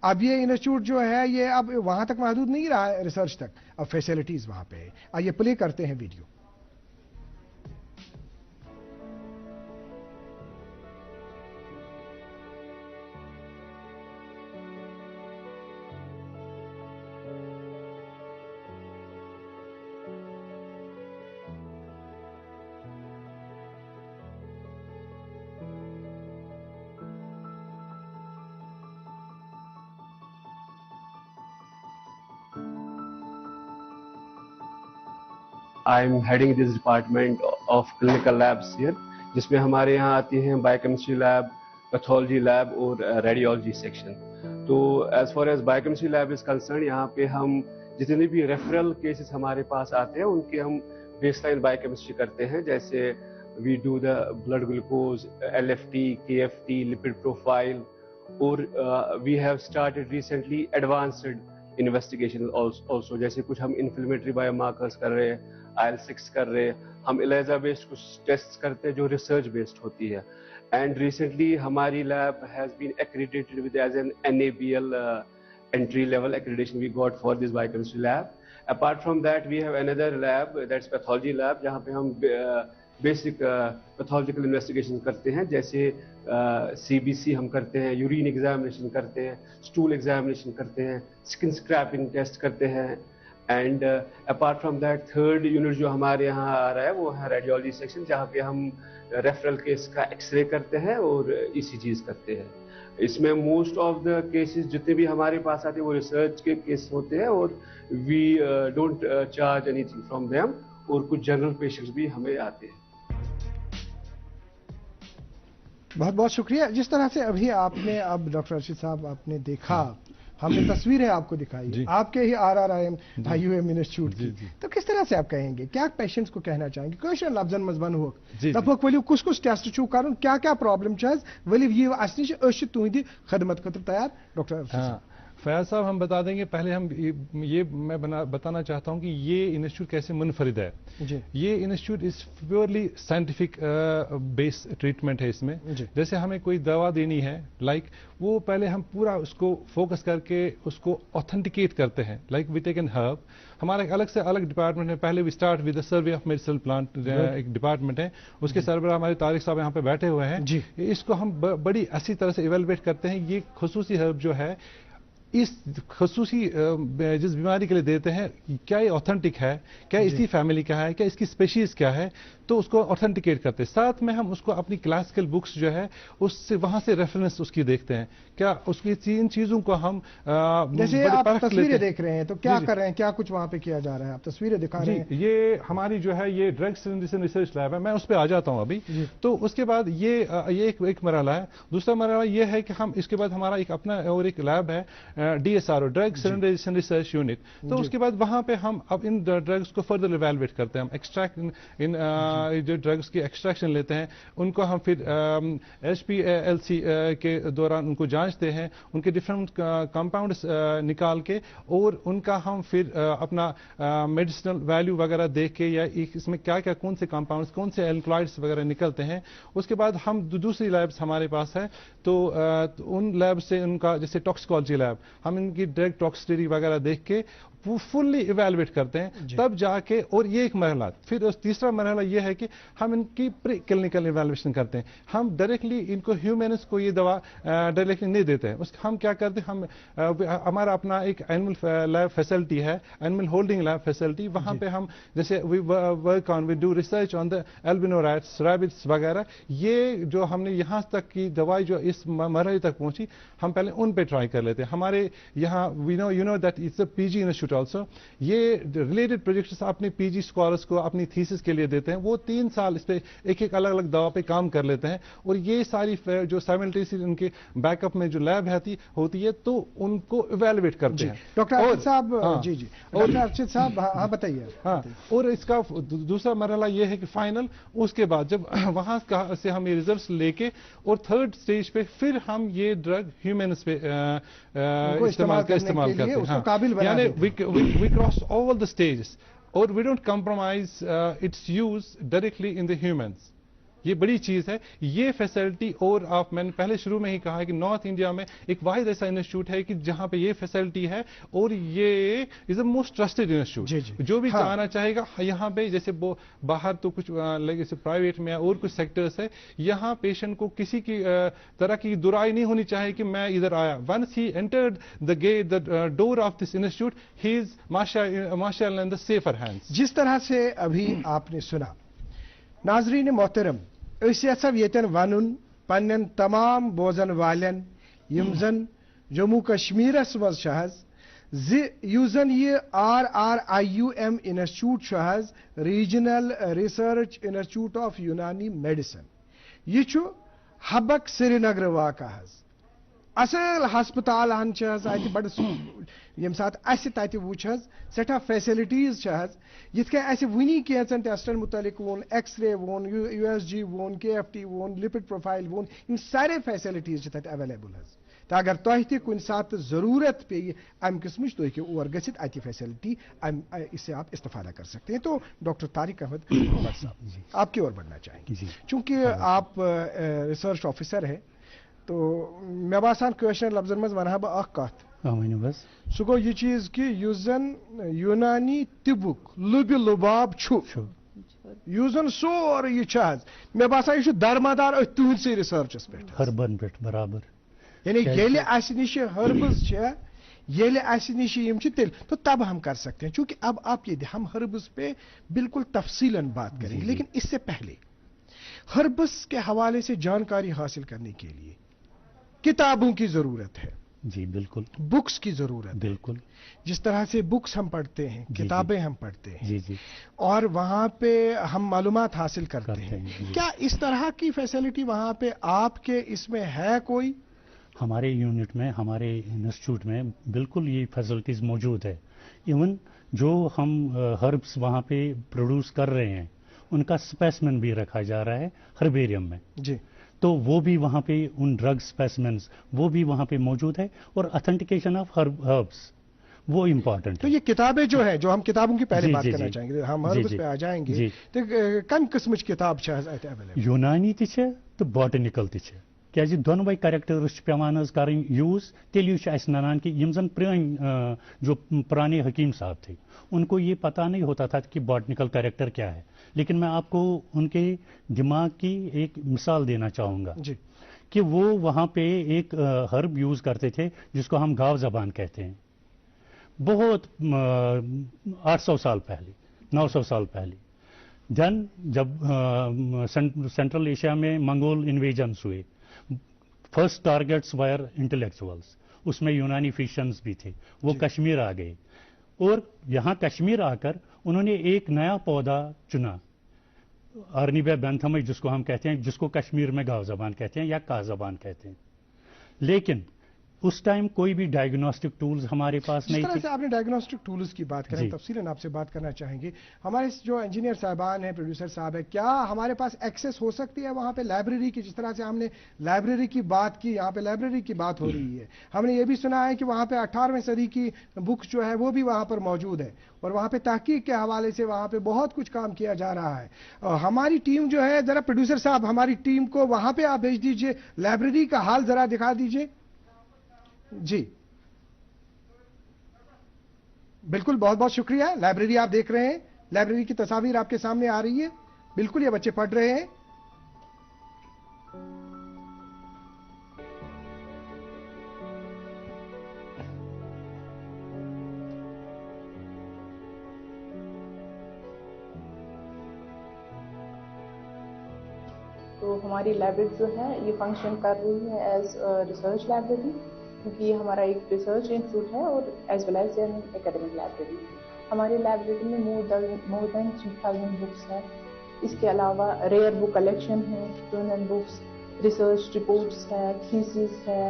अब ये इंस्टीट्यूट जो है ये अब वहां तक महदूद नहीं रहा है रिसर्च तक, अब फैसिलिटीज वहां पे है। आइए प्ले करते हैं video. I am heading this department of clinical labs here, जिसमें हमारे यहाँ आती हैं बायोकेमिस्ट्री लैब, پیتھولوجی لیب اور ریڈیولوجی سیکشن. تو as far as biochemistry lab is concern, یہاں پہ ہم جتنے بھی ریفرل کیسز ہمارے پاس آتے ہیں ان کے ہم بیس لائن بائیوکیمسٹری کرتے ہیں. جیسے we do the blood glucose, LFT, KFT, lipid profile, اور we have started recently advanced investigation also. جیسے کچھ ہم انفلیمیٹری بایو مارکرز کر رہے ہیں, IL-6 کر رہے ہیں, ہم ELISA بیسڈ کچھ ٹیسٹ کرتے ہیں جو ریسرچ بیسڈ ہوتی ہے. اینڈ ریسنٹلی ہماری lab has been accredited with as an NABL entry level accreditation we got for this biochemistry lab. Apart from that we have another lab, that's pathology lab, جہاں پہ ہم basic pathological investigation کرتے ہیں. جیسے CBC ہم کرتے ہیں, urine examination کرتے ہیں, اسٹول ایگزامینیشن کرتے ہیں, اسکن اسکریپنگ ٹیسٹ کرتے ہیں. And apart from that third unit جو ہمارے یہاں آ رہا ہے وہ ہے ریڈیولوجی سیکشن, جہاں پہ ہم ریفرل کیس کا ایکس رے کرتے ہیں اور ECGs کرتے ہیں. اس میں موسٹ آف دا کیسز جتنے بھی ہمارے پاس آتے ہیں وہ ریسرچ کے کیس ہوتے ہیں, اور we don't charge anything from them, اور کچھ جنرل پیشنٹس بھی ہمیں آتے ہیں. بہت بہت شکریہ. جس طرح سے ابھی آپ نے اب ڈاکٹر ارشد صاحب آپ نے دیکھا, ہم نے تصویریں آپ کو دکھائی آپ کے ہی RRIM IUM انسٹیٹیوٹ کی, تو کس طرح سے آپ کہیں گے, کیا پیشنٹس کو کہنا چاہیں گے؟ کوشن لفظن مزبن ہو دپوک ولو کس کس ٹیسٹ چھو کرن, کیا کیا پرابلم چھ ولو یہ اس نش أسۍ تہندِ خدمت خاطر تیار. ڈاکٹر ارشد صاحب فیاض صاحب ہم بتا دیں گے. پہلے ہم یہ میں بتانا چاہتا ہوں کہ یہ انسٹیٹیوٹ کیسے منفرد ہے. یہ institute is purely scientific base treatment ہے. اس میں جیسے ہمیں کوئی دوا دینی ہے وہ پہلے ہم پورا اس کو فوکس کر کے اس کو اوتھینٹیکیٹ کرتے ہیں. وی ٹیک این ہرب, ہمارا ایک الگ سے الگ ڈپارٹمنٹ ہے. پہلے we start with survey of medicinal plant, ایک ڈپارٹمنٹ ہے, اس کے سربراہ ہمارے طارق صاحب یہاں پہ بیٹھے ہوئے ہیں. اس کو ہم بڑی اچھی طرح سے ایویلویٹ کرتے ہیں. یہ خصوصی ہرب جو ہے اس خصوصی جس بیماری کے لیے دیتے ہیں, کیا یہ اوتھینٹک ہے, کیا اسی فیملی کا ہے, کیا اس کی اسپیشیز کیا ہے, تو اس کو اوتھینٹیکیٹ کرتے ہیں. ساتھ میں ہم اس کو اپنی کلاسیکل بکس جو ہے اس سے وہاں سے ریفرنس اس کی دیکھتے ہیں, کیا اس کی تین چیزوں کو ہم جیسے آپ تصویریں دیکھ رہے ہیں تو کیا کر رہے ہیں, کیا کچھ وہاں پہ کیا جا رہا ہے, آپ تصویریں دکھا رہے ہیں. یہ ہماری جو ہے یہ ڈرگ سنتھسس ریسرچ لیب ہے, میں اس پہ آ جاتا ہوں ابھی. تو اس کے بعد یہ ایک مرحلہ ہے. دوسرا مرحلہ یہ ہے کہ ہم اس کے بعد ہمارا ایک اپنا اور ایک لیب ہے DSRO, drug synthesis research unit. تو اس کے بعد وہاں پہ ہم اب ان ڈرگس کو فردر ایویلویٹ کرتے ہیں. ہم ایکسٹریکٹ جو ڈرگس کی ایکسٹریکشن لیتے ہیں ان کو ہم پھر HPLC کے دوران ان کو جانچتے ہیں, ان کے ڈفرینٹ کمپاؤنڈس نکال کے, اور ان کا ہم پھر اپنا میڈیسنل ویلیو وغیرہ دیکھ کے, یا اس میں کیا کیا کون سے کمپاؤنڈس کون سے الکلائڈس وغیرہ نکلتے ہیں. اس کے بعد ہم دوسری لیبس ہمارے پاس ہے, تو ان لیب سے ان کا جیسے ٹاکسیکالوجی لیب, ہم ان کی ڈرگ ٹاکسٹری وغیرہ دیکھ کے فلی ایویلویٹ کرتے ہیں. تب جا کے, اور یہ ایک مرحلہ. پھر تیسرا مرحلہ یہ ہے کہ ہم ان کی پری کلینکل ایویلویشن کرتے ہیں. ہم ڈائریکٹلی ان کو ہیومنس کو یہ دوا ڈائریکٹلی نہیں دیتے ہیں. ہم کیا کرتے ہیں, ہمارا اپنا ایک اینیمل لیب فیسلٹی ہے, اینیمل ہولڈنگ لیب فیسلٹی. وہاں پہ ہم جیسے we do research on the albino rats, rabbits وغیرہ. یہ جو ہم نے یہاں تک کی دوائی جو اس مرحلے تک پہنچی, ہم پہلے ان پہ ٹرائی کر لیتے ہیں. ہمارے یہاں you know that it's a PG institute also. یہ ریلیٹڈ پروجیکٹس اپنے PG اسکالرس کو اپنی تھیسس کے لیے دیتے ہیں. وہ 3 سال اس پہ ایک الگ الگ دوا پہ کام کر لیتے ہیں, اور یہ ساری جو سائملٹیسلی ان کے بیک اپ میں جو لیب ہوتی ہے تو ان کو ایویلویٹ کرتے ہیں. ڈاکٹر ارشد صاحب ڈاکٹر ارشد صاحب ہاں بتائیے. ہاں, اور اس کا دوسرا مرحلہ یہ ہے کہ فائنل, اس کے بعد جب وہاں سے ہم یہ ریزلٹس لے کے, اور تھرڈ سٹیج پہ پھر ہم یہ ڈرگ ہیومنس پہ استعمال کرتے ہیں. یعنی we cross all the stages, or we don't compromise its use directly in the humans. یہ بڑی چیز ہے یہ فیسلٹی. اور آپ میں نے پہلے شروع میں ہی کہا ہے کہ نارتھ انڈیا میں ایک واحد ایسا انسٹیٹیوٹ ہے کہ جہاں پہ یہ فیسلٹی ہے, اور یہ از اے موسٹ ٹرسٹڈ انسٹیٹیوٹ. جو بھی جانا چاہے گا یہاں پہ, جیسے باہر تو کچھ جیسے پرائیویٹ میں اور کچھ سیکٹرس ہے, یہاں پیشنٹ کو کسی کی طرح کی درائی نہیں ہونی چاہیے کہ میں ادھر آیا. Once he entered the gate, the door of this institute, he is ماشاء اللہ ان دا سیفر ہینڈز. جس طرح سے ابھی آپ نے سنا, ناظرین محترم, یتن ون پن تمام بوزن والن یم زن جموں کشمیرس مز زن یہ RRIUM institute regional research institute of یونانی میڈیسن. یہ Habak Srinagar वाक़ा असल हस्पताल बड़ यम सात तत वुच सठा फैसिलिटीज यिथ कन वनी कैंचन टेस्टन मुतलिक वोन एक्स-रे वोन USG वोन KFT वोन लिपिड प्रोफाइल वोन इन सारे फैसिलिटीज तत अवेलेबल तो अगर तुम तह कुन सात जरूरत पे अम किस्म तो और गसित अति फैसिलिटी इससे आप इस्तेफादा कर सकते हैं। तो डॉक्टर तारिक अहमद भट्ट साहब आपकी ओर बढ़ना चाहेंगे चूंकि आप रिसर्च ऑफिसर है तो मे बासान क्वेश्चन लफ्जन मज वना बह कत बस सह गो यह चीज कि जन यूनानी तिबुक लुब लुबाब जन सोर यह मे बासान यह दरमदार तुहसे रिसर्चस पे हर्बन पे बराबर यानी येले आस निश हर्ब्स येले आस निश तेल तो तब हम कर सकते हैं। चूंकि अब आप ये हम हर्ब्स पे बिल्कुल तफसीलन बात करेंगे, लेकिन इससे पहले हर्ब्स के हवाले से जानकारी हासिल करने के लिए किताबों की जरूरत है। जी बिल्कुल, बुक्स की जरूरत बिल्कुल। जिस तरह से बुक्स हम पढ़ते हैं, किताबें हम पढ़ते हैं जी जी, और वहां पे हम मालूमात हासिल करते हैं। क्या इस तरह की फैसिलिटी वहां पे आपके इसमें है कोई? हमारे यूनिट में, हमारे इंस्टीट्यूट में बिल्कुल ये फैसिलिटीज मौजूद है। इवन जो हम हर्ब्स वहाँ पे प्रोड्यूस कर रहे हैं उनका स्पेसिमेन भी रखा जा रहा है हर्बेरियम में जी, तो वो भी वहाँ पे उन ड्रग स्पेसिमेन्स वो भी वहाँ पे मौजूद है। और ऑथेंटिकेशन ऑफ हर्ब्स वो इम्पोर्टेंट तो ये किताबें जो है, जो हम किताबों की पहले बात करना चाहेंगे, हम हर्ब्स पे आ जाएंगे तो कम किस्म किताब यूनानी तो बॉटनिकल क्या दोनों कैरेक्टर्स पेवान यूज तेल ननान कि जन जो पुराने हकीम साहब थे उनको ये पता नहीं होता था कि बॉटनिकल कैरेक्टर क्या है। लेकिन मैं आपको उनके दिमाग की एक मिसाल देना चाहूँगा कि वो वहाँ पे एक हर्ब यूज करते थे जिसको हम गाव जबान कहते हैं। बहुत 800 साल पहले, 900 साल पहले देन जब सेंट्रल एशिया में मंगोल इन्वेजन्स हुए, फर्स्ट टारगेट्स वायर इंटेलेक्चुअल्स, उसमें यूनानी फिजिशियंस भी थे। वो कश्मीर आ गए और यहाँ कश्मीर आकर उन्होंने एक नया पौधा चुना, आर्निबे बेंथम जिसको हम कहते हैं, जिसको कश्मीर में गाव जबान कहते हैं या का जबान कहते हैं। लेकिन उस टाइम कोई भी डायग्नोस्टिक टूल्स हमारे पास नहीं थे। आपने डायग्नोस्टिक टूल्स की बात करें, तफसीलन आपसे बात करना चाहेंगे। हमारे जो इंजीनियर साहबान हैं, प्रोड्यूसर साहब है, क्या हमारे पास एक्सेस हो सकती है वहाँ पे लाइब्रेरी की? जिस तरह से हमने लाइब्रेरी की बात की, यहाँ पे लाइब्रेरी की बात हो रही है। हमने ये भी सुना है कि वहाँ पे 18वीं सदी की बुक्स जो है वो भी वहाँ पर मौजूद है और वहाँ पे तहकीक के हवाले से वहाँ पे बहुत कुछ काम किया जा रहा है। हमारी टीम जो है, जरा प्रोड्यूसर साहब हमारी टीम को वहाँ पे आप भेज दीजिए, लाइब्रेरी का हाल जरा दिखा दीजिए। जी बिल्कुल, बहुत बहुत शुक्रिया। लाइब्रेरी आप देख रहे हैं, लाइब्रेरी की तस्वीर आपके सामने आ रही है। बिल्कुल ये बच्चे पढ़ रहे हैं। तो हमारी लाइब्रेरी जो है ये फंक्शन कर रही है एज रिसर्च लाइब्रेरी, क्योंकि ये हमारा एक रिसर्च इंस्टीट्यूट है और as well as an academic library. हमारी लाइब्रेरी में मोर देन 3000 बुक्स है। इसके अलावा रेयर बुक कलेक्शन है, जर्नल बुक्स, रिसर्च रिपोर्ट्स है, थीसिस है,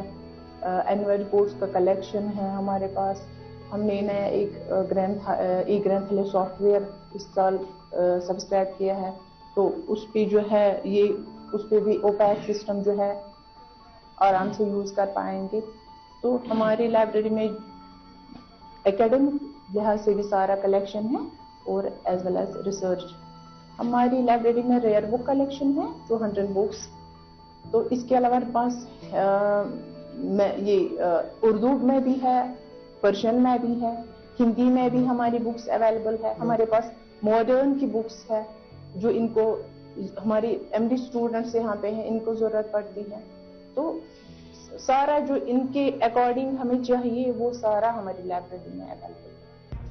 एनुअल रिपोर्ट्स का कलेक्शन है हमारे पास। हमने नया एक ग्रंथालय सॉफ्टवेयर इस साल सब्सक्राइब किया है, तो उस पर जो है ये उस पर भी ओपैक सिस्टम जो है आराम से यूज़ कर पाएंगे। तो हमारी लाइब्रेरी में एकेडमिक लिहाज से भी सारा कलेक्शन है और एज वेल एज रिसर्च। हमारी लाइब्रेरी में रेयर बुक कलेक्शन है 200 बुक्स। तो इसके अलावा हमारे पास उर्दू में भी है, पर्शियन में भी है, हिंदी में भी हमारी बुक्स अवेलेबल है। हमारे पास मॉडर्न की बुक्स है जो इनको हमारी एमडी स्टूडेंट्स यहाँ पे हैं, इनको ज़रूरत पड़ती है। तो सारा जो इनके अकॉर्डिंग हमें चाहिए वो सारा हमारी लाइब्रेरी में अवेलेबल है।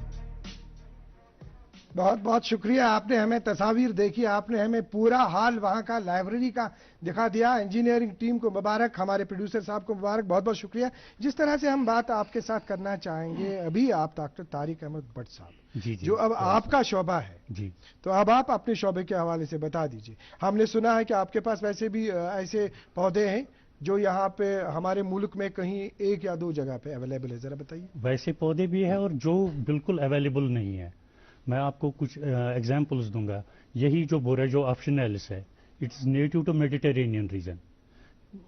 बहुत बहुत शुक्रिया, आपने हमें तस्वीर देखी, आपने हमें पूरा हाल वहाँ का लाइब्रेरी का दिखा दिया। इंजीनियरिंग टीम को मुबारक, हमारे प्रोड्यूसर साहब को मुबारक, बहुत बहुत शुक्रिया। जिस तरह से हम बात आपके साथ करना चाहेंगे, अभी आप डॉक्टर तारिक अहमद भट्ट साहब जी, जो अब आपका शोबा है जी, तो अब आप अपने शोबे के हवाले से बता दीजिए। हमने सुना है कि आपके पास वैसे भी ऐसे पौधे हैं जो यहाँ पे हमारे मुल्क में कहीं 1 या 2 जगह पे अवेलेबल है, जरा बताइए। वैसे पौधे भी है और जो बिल्कुल अवेलेबल नहीं है। मैं आपको कुछ एग्जांपल्स दूंगा। यही जो बोरेजो ऑप्शनैलिस है, it's native to Mediterranean region,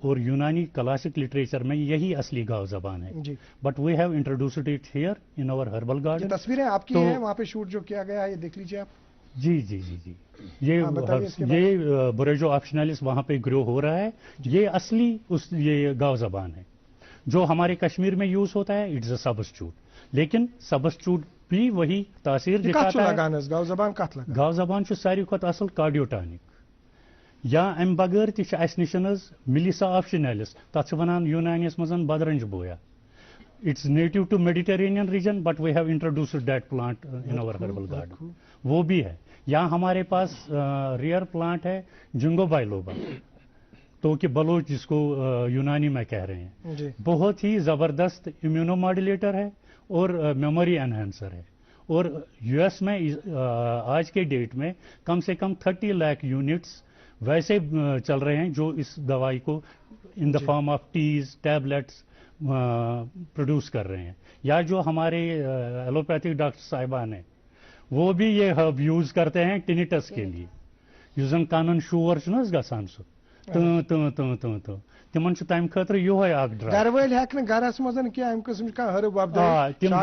और यूनानी क्लासिक लिटरेचर में यही असली गाँव जबान है। But we have introduced it here in our herbal garden. तस्वीरें आपकी हैं वहाँ पे शूट जो किया गया है, ये देख लीजिए आप। जी जी जी जी, ये बोरेजो ऑप्शनैलिस वहाँ पे ग्रो हो रहा है। ये असली ये गाँव जबान है। जो हमारे कश्मीर में यूज होता है इट्स अ सबस्टिट्यूट, लेकिन सबस्टिट्यूट भी वही तासीर दिखाता है। गाँव जबान सारी खुद असल कार्डियोटॉनिक, या अम बगैर तश मिलिसा ऑप्शनैलिस, तथ वनान यूनानियस मज बदरंज बोया। It's native to Mediterranean region but we have introduced that plant in our herbal garden, वो भी है। यहाँ हमारे पास रेयर प्लांट है जिंगो बाइलोबा, तो कि बलोच जिसको यूनानी में कह रहे हैं, बहुत ही जबरदस्त इम्यूनोमॉड्यूलेटर है और मेमोरी एनहेंसर है। और यूएस में आज के डेट में कम से कम 30 लाख यूनिट्स वैसे चल रहे हैं जो इस दवाई को in the form of teas tablets produce कर रहे हैं। या जो हमारे एलोपैथिक डॉक्टर साहिबान हैं वो भी ये हर्ब यूज करते हैं टिनिटस के लिए। यूजन कानन शूर गसान सो तिमन तम खतर योहे अख ड्रग गरस मजन क्या अम किस्म का हर्ब तिम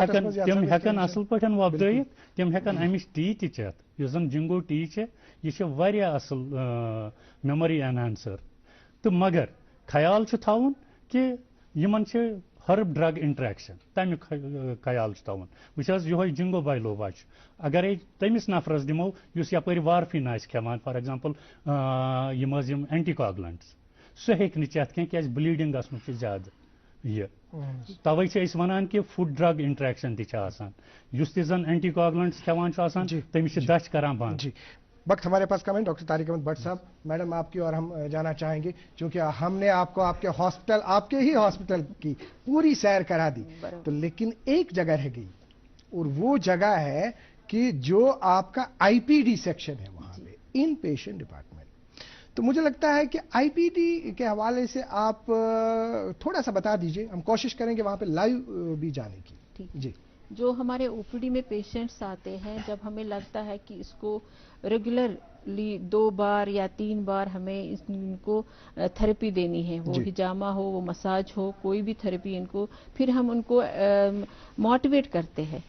हेकन असल पठन वबदयित, तिम हेकन अमिश टी ति चेत। युस जन जिंगो टी छे यह वारिया असल मेमोरी एनहांसर। तो मगर ख्याल थावन कि यमन हर्ब ड्रग इंट्रैक्शन, तमिक ख्याल थावन। वह यो जिंगो बाइलोबा अगर तमिस नफरस दिमो युस यपर वारफिन आस खेवान, फॉर एग्जांपल यम एंटीकोगुलेंट्स, सह हेक चेत क्या ब्लीडिंग गसन ज्यादा ये तवे वनान कि फूड ड्रग इंट्रैक्शन तसान। युस तन एंटीकोगुलेंट्स खेवान तमिस दच करान बंद। वक्त हमारे पास कम है। डॉक्टर तारिक अहमद भट्ट साहब, मैडम आपकी और हम जाना चाहेंगे क्योंकि हमने आपको आपके हॉस्पिटल, आपके ही हॉस्पिटल की पूरी सैर करा दी, तो लेकिन एक जगह रह गई और वो जगह है कि जो आपका आईपीडी सेक्शन है वहां पे, इन पेशेंट डिपार्टमेंट। तो मुझे लगता है कि आईपीडी के हवाले से आप थोड़ा सा बता दीजिए, हम कोशिश करेंगे वहां पे लाइव भी जाने की। जी, जो हमारे ओपीडी में पेशेंट्स आते हैं, जब हमें लगता है कि इसको रेगुलरली 2 बार या 3 बार हमें इनको थेरेपी देनी है, वो हिजामा हो, वो मसाज हो, कोई भी थेरेपी इनको, फिर हम उनको मोटिवेट करते हैं।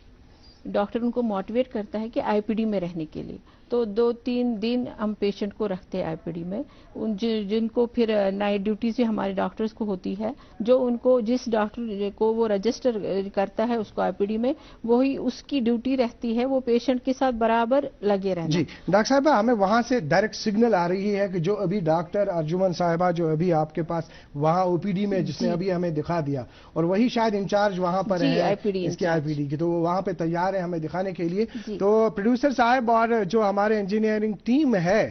डॉक्टर उनको मोटिवेट करता है कि आईपीडी में रहने के लिए। तो 2-3 दिन हम पेशेंट को रखते हैं आईपीडी में। जिनको फिर नाइट ड्यूटी से हमारे डॉक्टर्स को होती है, जो उनको जिस डॉक्टर को वो रजिस्टर करता है उसको आईपीडी में, वही उसकी ड्यूटी रहती है, वो पेशेंट के साथ बराबर लगे रहना। जी डॉक्टर साहबा, हमें वहां से डायरेक्ट सिग्नल आ रही है कि जो अभी डॉक्टर अर्जुमन साहिबा जो अभी आपके पास वहां ओपीडी में जिसने अभी हमें दिखा दिया, और वही शायद इंचार्ज वहां पर है इसके आईपीडी की, तो वो वहां पे तैयार है हमें दिखाने के लिए। तो प्रोड्यूसर साहब और जो हमारे इंजीनियरिंग टीम है,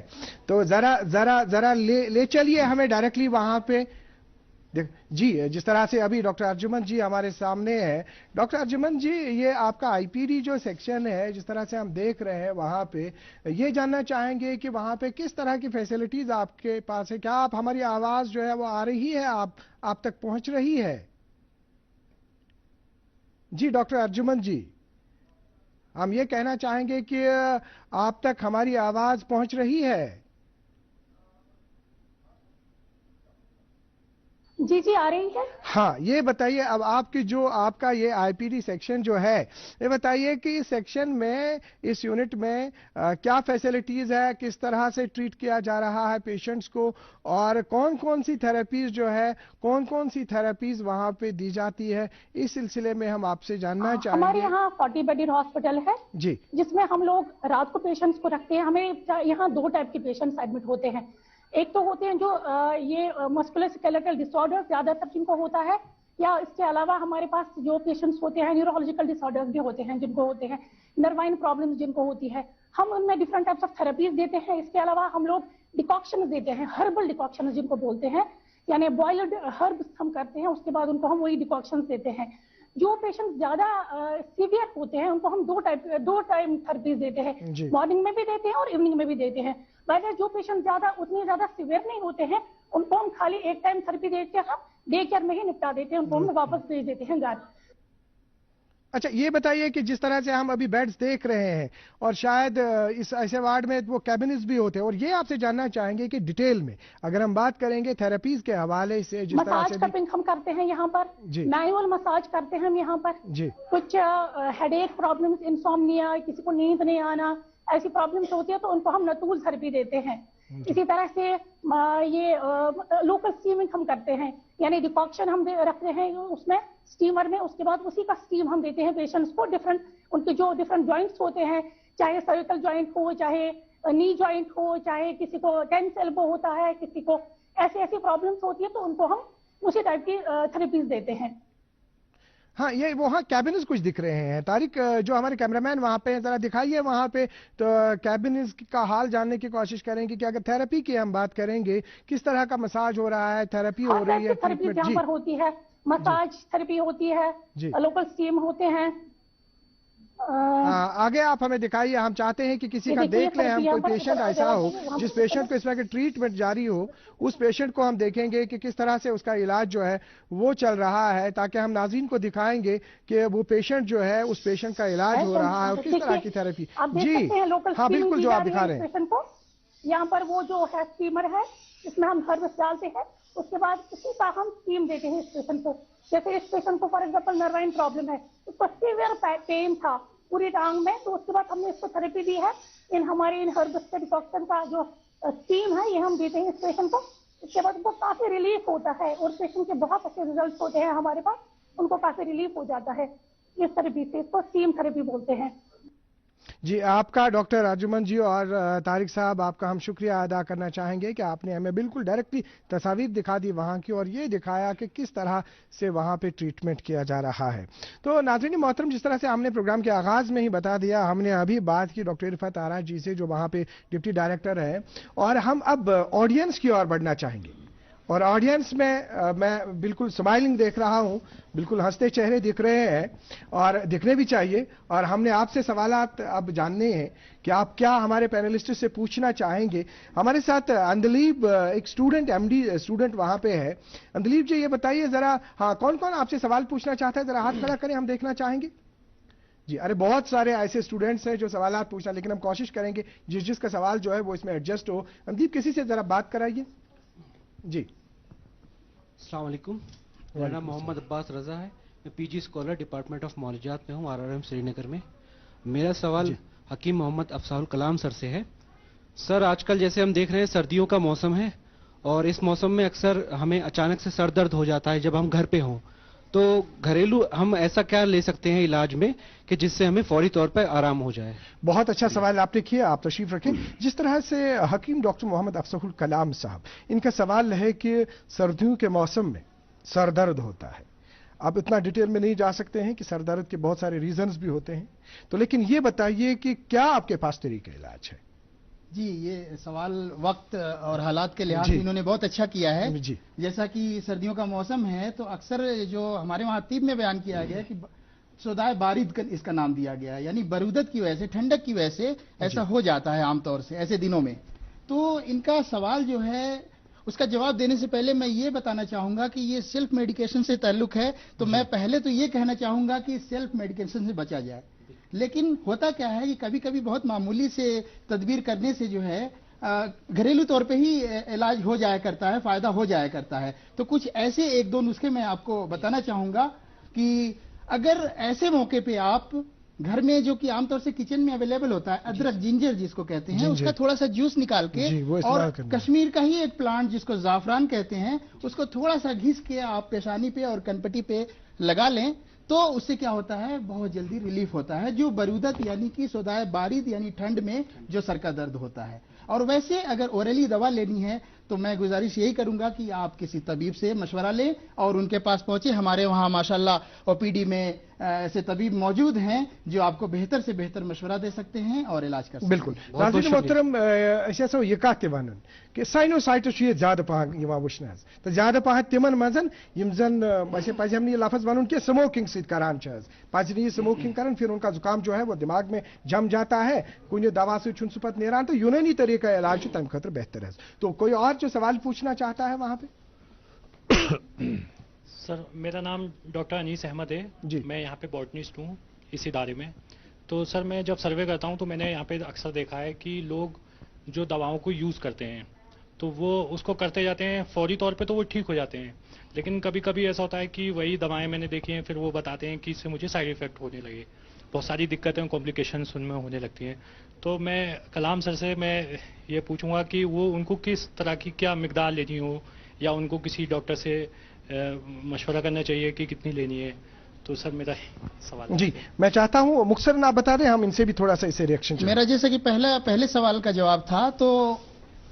तो जरा जरा जरा ले चलिए हमें डायरेक्टली वहां पे। जी, जिस तरह से अभी डॉक्टर अर्जुमन जी हमारे सामने है। डॉक्टर अर्जुमन जी, ये आपका आईपीडी जो सेक्शन है, जिस तरह से हम देख रहे हैं वहां पे, ये जानना चाहेंगे कि वहां पे किस तरह की फैसिलिटीज आपके पास है? क्या आप हमारी आवाज जो है वो आ रही है, आप तक पहुंच रही है? जी डॉक्टर अर्जुमन जी, हम ये कहना चाहेंगे कि आप तक हमारी आवाज पहुंच रही है? जी जी, आ रही है। हाँ, ये बताइए अब आपकी जो आपका ये आईपीडी सेक्शन जो है, ये बताइए कि इस सेक्शन में, इस यूनिट में क्या फैसिलिटीज है, किस तरह से ट्रीट किया जा रहा है पेशेंट्स को, और कौन कौन सी थेरेपीज जो है, कौन कौन सी थेरेपीज वहां पे दी जाती है, इस सिलसिले में हम आपसे जानना चाहेंगे। हमारे यहाँ 40 बेडेड हॉस्पिटल है जी, जिसमें हम लोग रात को पेशेंट्स को रखते हैं। हमें यहाँ 2 टाइप के पेशेंट्स एडमिट होते हैं। एक तो होते हैं जो ये मस्कुलर स्केलेटल डिसऑर्डर ज्यादातर जिनको होता है, या इसके अलावा हमारे पास जो पेशेंट्स होते हैं न्यूरोलॉजिकल डिसऑर्डर्स भी होते हैं जिनको होते हैं, नर्वाइन प्रॉब्लम्स जिनको होती है, हम उनमें डिफरेंट टाइप्स ऑफ थेरेपीज देते हैं। इसके अलावा हम लोग डिकॉक्शन देते हैं, हर्बल डिकॉक्शन जिनको बोलते हैं, यानी बॉइल्ड हर्ब्स हम करते हैं, उसके बाद उनको हम वही डिकॉक्शन देते हैं। जो पेशेंट ज्यादा सीवियर होते हैं उनको हम दो टाइम थेरेपीज देते हैं, मॉर्निंग में भी देते हैं और इवनिंग में भी देते हैं। वैसे जो पेशेंट उतने ज्यादा सीवियर नहीं होते हैं उनको हम खाली एक टाइम थेरेपी देते हैं, हम डे केयर में ही निपटा देते हैं, उनको हम वापस भेज देते हैं घर। अच्छा, ये बताइए कि जिस तरह से हम अभी बेड्स देख रहे हैं और शायद इस ऐसे वार्ड में वो कैबिनेट्स भी होते हैं, और ये आपसे जानना चाहेंगे कि डिटेल में अगर हम बात करेंगे थेरेपीज के हवाले से, जिस तरह से कपिंग हम करते हैं यहाँ पर, मैनुअल मसाज करते हैं हम यहाँ पर जी। कुछ हेडेक प्रॉब्लम्स, इंसोम्निया, किसी को नींद नहीं आना, ऐसी प्रॉब्लम्स होती है तो उनको हम नतूल थेरेपी देते हैं। इसी तरह से ये लोकल स्टीमिंग हम करते हैं, यानी डिकॉक्शन हम रखते हैं उसमें स्टीमर में, उसके बाद उसी का स्टीम हम देते हैं पेशेंट्स को। उनके जो डिफरेंट जॉइंट्स होते हैं, चाहे सर्विकल जॉइंट हो, चाहे नी जॉइंट हो, चाहे किसी को टेंस एल्बो होता है, किसी को ऐसी प्रॉब्लम्स होती है तो उनको हम उसी टाइप की थेरेपीज देते हैं। हाँ, ये वहाँ कैबिनेट्स कुछ दिख रहे हैं। तारिक, जो हमारे कैमरामैन वहाँ पे हैं, जरा दिखाइए वहाँ पे, तो कैबिनेट्स का हाल जानने की कोशिश करेंगे कि अगर थेरेपी की हम बात करेंगे, किस तरह का मसाज हो रहा है, थेरेपी हो रही है, थेरेपी जहाँ पर होती है, मसाज थेरेपी होती है, लोकल स्टीम होते हैं। आगे आप हमें दिखाइए, हम चाहते हैं कि किसी का देख लें हम, कोई पेशेंट ऐसा हो जिस पेशेंट को इस तरह की ट्रीटमेंट जारी हो, उस पेशेंट को हम देखेंगे कि किस तरह से उसका इलाज जो है वो चल रहा है, ताकि हम नाज़रीन को दिखाएंगे कि वो पेशेंट जो है उस पेशेंट का इलाज हो रहा है और किस तरह की थेरेपी। जी हाँ, बिल्कुल जो आप दिखा रहे हैं। यहाँ पर वो जो है स्टीमर है, इसमें हम हर्ब्स डालते हैं, उसके बाद उसी का हम स्टीम देते हैं इस पेशेंट को। जैसे इस पेशेंट को फॉर एग्जाम्पल नर्वाइन प्रॉब्लम है, उसको सीवियर पेन था पूरी टांग में, तो उसके बाद हमने इसको थेरेपी दी है। इन हर्ब्स के डिकॉक्शन का जो स्टीम है ये हम देते हैं इस पेशेंट को। इसके बाद उनको काफी रिलीफ होता है और पेशेंट के बहुत अच्छे रिजल्ट होते हैं हमारे पास, उनको काफी रिलीफ हो जाता है इस थेरेपी से। इसको स्टीम थेरेपी बोलते हैं। जी, आपका डॉक्टर राजुमन जी और तारिक साहब, आपका हम शुक्रिया अदा करना चाहेंगे कि आपने हमें बिल्कुल डायरेक्टली तस्वीर दिखा दी वहाँ की, और ये दिखाया कि किस तरह से वहाँ पे ट्रीटमेंट किया जा रहा है। तो नाज़रीन मोहतरम, जिस तरह से हमने प्रोग्राम के आगाज़ में ही बता दिया, हमने अभी बात की डॉक्टर इरफत आरा जी से, जो वहाँ पे डिप्टी डायरेक्टर है, और हम अब ऑडियंस की ओर बढ़ना चाहेंगे। और ऑडियंस में मैं बिल्कुल स्माइलिंग देख रहा हूं, बिल्कुल हंसते चेहरे दिख रहे हैं, और दिखने भी चाहिए। और हमने आपसे सवालात अब जानने हैं कि आप क्या हमारे पैनलिस्ट से पूछना चाहेंगे। हमारे साथ अंदलीब, एक स्टूडेंट, एमडी स्टूडेंट वहां पे है। अंदलीब जी, ये बताइए जरा, हाँ, कौन कौन आपसे सवाल पूछना चाहता है, जरा हाथ खड़ा करें, हम देखना चाहेंगे। जी, अरे बहुत सारे ऐसे स्टूडेंट्स हैं जो सवालात पूछना, लेकिन हम कोशिश करेंगे जिसका सवाल जो है वो इसमें एडजस्ट हो। अंदलीब, किसी से जरा बात कराइए। जी, अस्सलाम वालेकुम, मेरा नाम मोहम्मद अब्बास रजा है, मैं पीजी स्कॉलर डिपार्टमेंट ऑफ मौलूदियात में हूँ, आरआरएम श्रीनगर में। मेरा सवाल हकीम मोहम्मद अफसाहुल कलाम सर से है। सर, आजकल जैसे हम देख रहे हैं सर्दियों का मौसम है, और इस मौसम में अक्सर हमें अचानक से सर दर्द हो जाता है जब हम घर पे हों, तो घरेलू हम ऐसा क्या ले सकते हैं इलाज में कि जिससे हमें फौरी तौर पर आराम हो जाए। बहुत अच्छा सवाल आपने किया, आप तशरीफ रखें। जिस तरह से हकीम डॉक्टर मोहम्मद अफसाहुल कलाम साहब, इनका सवाल है कि सर्दियों के मौसम में सर दर्द होता है। अब इतना डिटेल में नहीं जा सकते हैं कि सर दर्द के बहुत सारे रीजंस भी होते हैं, तो लेकिन ये बताइए कि क्या आपके पास तरीका इलाज है। जी, ये सवाल वक्त और हालात के लिहाज से इन्होंने बहुत अच्छा किया है। जी, जैसा कि सर्दियों का मौसम है, तो अक्सर जो हमारे वहाँ तिब में बयान किया गया है कि सोदाए बारिद इसका नाम दिया गया है, यानी बरूदत की वजह से, ठंडक की वजह से ऐसा हो जाता है आमतौर से ऐसे दिनों में। तो इनका सवाल जो है, उसका जवाब देने से पहले मैं ये बताना चाहूंगा कि ये सेल्फ मेडिकेशन से ताल्लुक है, तो मैं पहले तो ये कहना चाहूंगा कि सेल्फ मेडिकेशन से बचा जाए। लेकिन होता क्या है कि कभी कभी बहुत मामूली से तदबीर करने से जो है घरेलू तौर पे ही इलाज हो जाया करता है, फायदा हो जाया करता है। तो कुछ ऐसे एक दो नुस्खे मैं आपको बताना चाहूंगा कि अगर ऐसे मौके पे आप घर में, जो कि आमतौर से किचन में अवेलेबल होता है, अदरक, जिंजर जिसको कहते हैं, उसका थोड़ा सा जूस निकाल के, और कश्मीर का ही एक प्लांट जिसको जाफरान कहते हैं, उसको थोड़ा सा घिस के आप पेशानी पे और कनपटी पे लगा लें, तो उससे क्या होता है, बहुत जल्दी रिलीफ होता है, जो बरूदत यानी कि सोदाए बारिद यानी ठंड में जो सर का दर्द होता है। और वैसे अगर ओरली दवा लेनी है तो मैं गुजारिश यही करूंगा कि आप किसी तबीब से मशवरा लें और उनके पास पहुंचे। हमारे वहां माशाल्लाह ओपीडी में ऐसे तबीब मौजूद हैं जो आपको बेहतर से बेहतर मशवरा दे सकते हैं और इलाज कर सकते हैं। बिल्कुल नाज़रीन मोहतरम ऐसा ये कत वन कि साइनोसाइटिस ज्यादा पह वुचन तो ज्यादा पह तिमन मज यम जन पज हम ये लफ्ज वन कि स्मोकिंग सरान पज ये स्मोकिंग कर फिर उनका जुकाम जो है वो दिमाग में जम जाता है, कुछ दवा से सह पत नेरान, तो यूनानी तरीका इलाज तम खतर बेहतर है। तो कोई और जो सवाल पूछना चाहता है वहां पे? सर मेरा नाम डॉक्टर अनीस अहमद है जी। मैं यहाँ पे बॉटनिस्ट हूँ इस इदारे में। तो सर मैं जब सर्वे करता हूँ तो मैंने यहाँ पे अक्सर देखा है कि लोग जो दवाओं को यूज़ करते हैं तो वो उसको करते जाते हैं, फौरी तौर पे तो वो ठीक हो जाते हैं, लेकिन कभी कभी ऐसा होता है कि वही दवाएं मैंने देखी हैं फिर वो बताते हैं कि इससे मुझे साइड इफेक्ट होने लगे, बहुत सारी दिक्कतें कॉम्प्लिकेशंस उनमें होने लगती हैं। तो मैं कलाम सर से मैं ये पूछूंगा कि वो उनको किस तरह की क्या मिकदार लेनी हो या उनको किसी डॉक्टर से मशवरा करना चाहिए कि कितनी लेनी है। तो सर मेरा सवाल जी मैं चाहता हूँ मुख्तसर आप बता दें, हम इनसे भी थोड़ा सा इसे रिएक्शन। मेरा जैसे कि पहले सवाल का जवाब था तो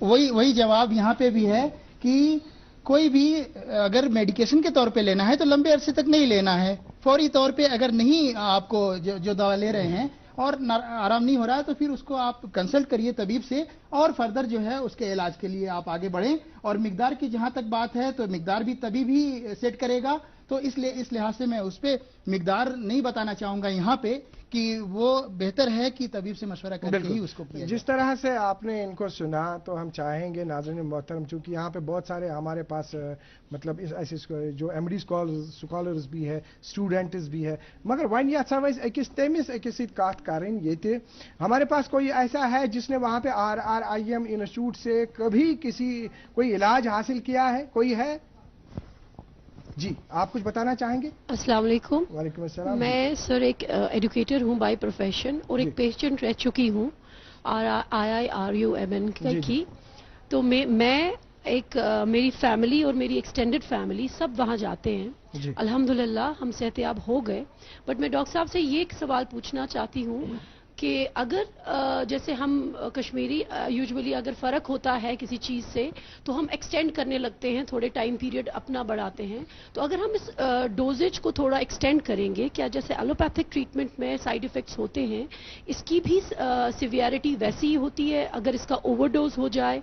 वही जवाब यहाँ पे भी है कि कोई भी अगर मेडिकेशन के तौर पे लेना है तो लंबे अरसे तक नहीं लेना है। फौरी तौर पे अगर नहीं आपको जो दवा ले रहे हैं और आराम नहीं हो रहा है तो फिर उसको आप कंसल्ट करिए तबीब से और फर्दर जो है उसके इलाज के लिए आप आगे बढ़ें। और मिकदार की जहां तक बात है तो मिकदार भी तबीब ही सेट करेगा, तो इसलिए इस लिहाज से मैं उस पर मिकदार नहीं बताना चाहूंगा यहाँ पे कि वो बेहतर है कि तबीब से मशवरा करके ही उसको किया। जिस तरह से आपने इनको सुना तो हम चाहेंगे नाज़रीन मोहतरम, चूंकि यहाँ पे बहुत सारे हमारे पास मतलब ऐसे जो एमडी स्कॉलर्स भी है, स्टूडेंट्स भी है, मगर वन या सर्वाइज अकिस तमिस अकिस कत करें ये हमारे पास कोई ऐसा है जिसने वहाँ पे RRIM इंस्टीट्यूट से कभी कोई इलाज हासिल किया है? कोई है? जी आप कुछ बताना चाहेंगे? अस्सलाम वालेकुम। वालेकुम अस्सलाम। मैं सर एक एजुकेटर हूँ बाय प्रोफेशन और एक पेशेंट रह चुकी हूँ RIRUMN की। तो मैं एक मेरी फैमिली और मेरी एक्सटेंडेड फैमिली सब वहाँ जाते हैं, अल्हम्दुलिल्लाह हम सेहतयाब हो गए। बट मैं डॉक्टर साहब से ये एक सवाल पूछना चाहती हूँ कि अगर जैसे हम कश्मीरी यूजुअली अगर फ़र्क होता है किसी चीज़ से तो हम एक्सटेंड करने लगते हैं, थोड़े टाइम पीरियड अपना बढ़ाते हैं, तो अगर हम इस डोजेज को थोड़ा एक्सटेंड करेंगे, क्या जैसे एलोपैथिक ट्रीटमेंट में साइड इफ़ेक्ट्स होते हैं इसकी भी सिवियरिटी वैसी ही होती है अगर इसका ओवरडोज हो जाए,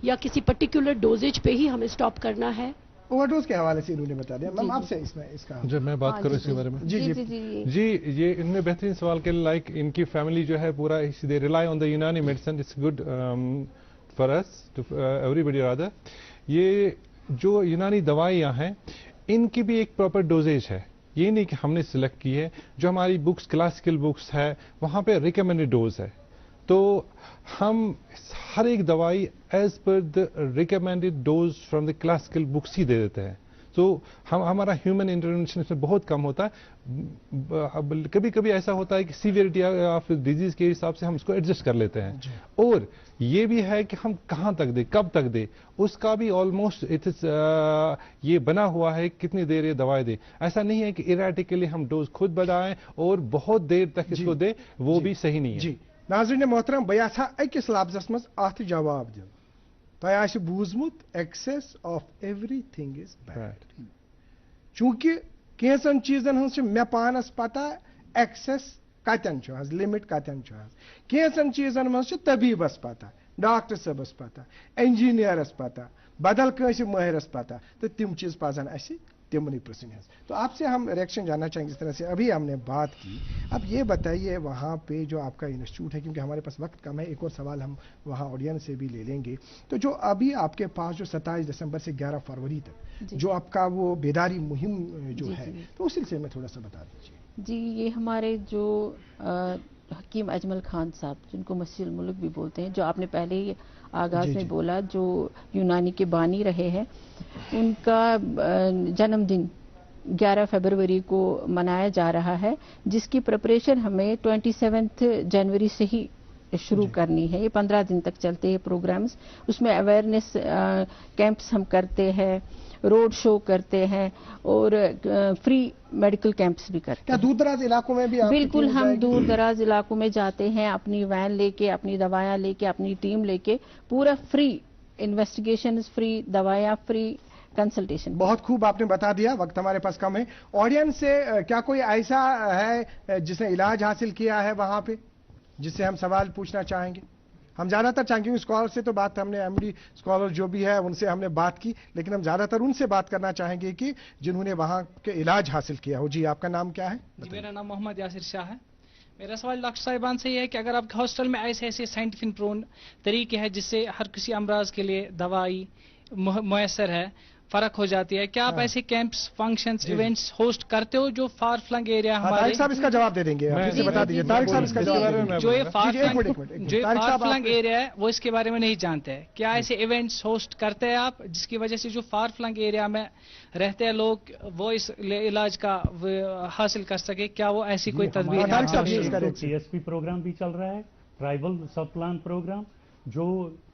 या किसी पर्टिकुलर डोजेज पे ही हमें स्टॉप करना है? ओवरडोज के हवाले से इन्होंने बता दिया। मैम आपसे इसका जब मैं बात करूं इसके बारे में जी ये इनमें बेहतरीन सवाल के लाइक इनकी फैमिली जो है पूरा they rely on the Unani medicine, it's good for us to everybody rather. ये जो यूनानी दवाइयाँ हैं इनकी भी एक प्रॉपर डोजेज है, ये नहीं कि हमने सिलेक्ट की है। जो हमारी बुक्स क्लासिकल बुक्स है वहाँ पे रिकमेंडेड डोज है, तो हम हर एक दवाई as per the recommended dose from the classical books ही दे देते हैं। तो हमारा ह्यूमन इंटरवेंशन इसमें बहुत कम होता है। कभी कभी ऐसा होता है कि सीवियरिटी ऑफ डिजीज के हिसाब से हम इसको एडजस्ट कर लेते हैं। और ये भी है कि हम कहाँ तक दे, कब तक दे, उसका भी ऑलमोस्ट इट इज ये बना हुआ है कितनी देर ये दवाई दे। ऐसा नहीं है कि इरेटिकली हम डोज खुद बढ़ाएं और बहुत देर तक इसको दे, वो भी सही नहीं है। नाज़रीन मोहतरम बह अकिस लफ्जस मज अत जवाब दिन तुम बूजमुत excess of everything is bad. चूंकि कैंसन चीजन हज मे पानस पता एक्सेस कतन लिमिट कतन, कैंसन चीजन मज तबीबस पता, डॉक्टर सबस पता, इंजीनियरस पता, बदल कंस माहिरस पता, तो तिम चीज पजन अस तिमनी प्रश्न। तो आपसे हम रिएक्शन जानना चाहेंगे, जिस तरह से अभी हमने बात की। अब ये बताइए वहाँ पे जो आपका इंस्टीट्यूट है, क्योंकि हमारे पास वक्त कम है, एक और सवाल हम वहाँ ऑडियंस से भी ले लेंगे। तो जो अभी आपके पास जो 27 दिसंबर से 11 फरवरी तक जो आपका वो बेदारी मुहिम जो है, तो उस सिलसिले में थोड़ा सा बता दीजिए। जी ये हमारे जो हकीम अजमल खान साहब, जिनको मसीहुल मुल्क भी बोलते हैं, जो आपने पहले ही आगाज में बोला, जो यूनानी के बानी रहे हैं, उनका जन्मदिन 11 फरवरी को मनाया जा रहा है, जिसकी प्रिपरेशन हमें 27 जनवरी से ही शुरू करनी है। ये 15 दिन तक चलते हैं प्रोग्राम्स। उसमें अवेयरनेस कैंप्स हम करते हैं, रोड शो करते हैं और फ्री मेडिकल कैंप्स भी करते हैं। क्या दूर दराज इलाकों में भी? बिल्कुल, हम दूर दराज इलाकों में जाते हैं, अपनी वैन लेके, अपनी दवायां लेके, अपनी टीम लेके, पूरा फ्री इन्वेस्टिगेशन इज फ्री, दवाइयाँ फ्री, कंसल्टेशन। बहुत खूब आपने बता दिया, वक्त हमारे पास कम है। ऑडियंस से क्या कोई ऐसा है जिसने इलाज हासिल किया है वहां पे, जिससे हम सवाल पूछना चाहेंगे? हम ज्यादातर चाहेंगे, स्कॉलर से तो बात हमने, एमडी स्कॉलर जो भी है उनसे हमने बात की, लेकिन हम ज्यादातर उनसे बात करना चाहेंगे कि जिन्होंने वहां के इलाज हासिल किया हो। जी, आपका नाम क्या है? जी, मेरा नाम मोहम्मद यासिर शाह है। मेरा सवाल डॉक्टर साहिबान से ये है कि अगर आपके हॉस्पिटल में ऐसे ऐसे साइंटिफिक प्रोन तरीके हैं जिससे हर किसी अमराज के लिए दवाई मुयसर है, फर्क हो जाती है, क्या आप ऐसे कैंप्स, फंक्शंस, इवेंट्स होस्ट करते हो जो फार फ्लंग एरिया हमारे? तारिक साहब इसका जवाब दे देंगे, आप बता दीजिए। तारिक साहब इसका जवाब, जो ये फार फ्लंग एरिया है वो इसके बारे में नहीं जानते हैं, क्या ऐसे इवेंट्स होस्ट करते हैं आप जिसकी वजह से जो फार फ्लंग एरिया में रहते हैं लोग वो इस इलाज का हासिल कर सके? क्या वो ऐसी कोई तदबीर है? TSP प्रोग्राम भी चल रहा है, ट्राइबल सब प्लान प्रोग्राम, जो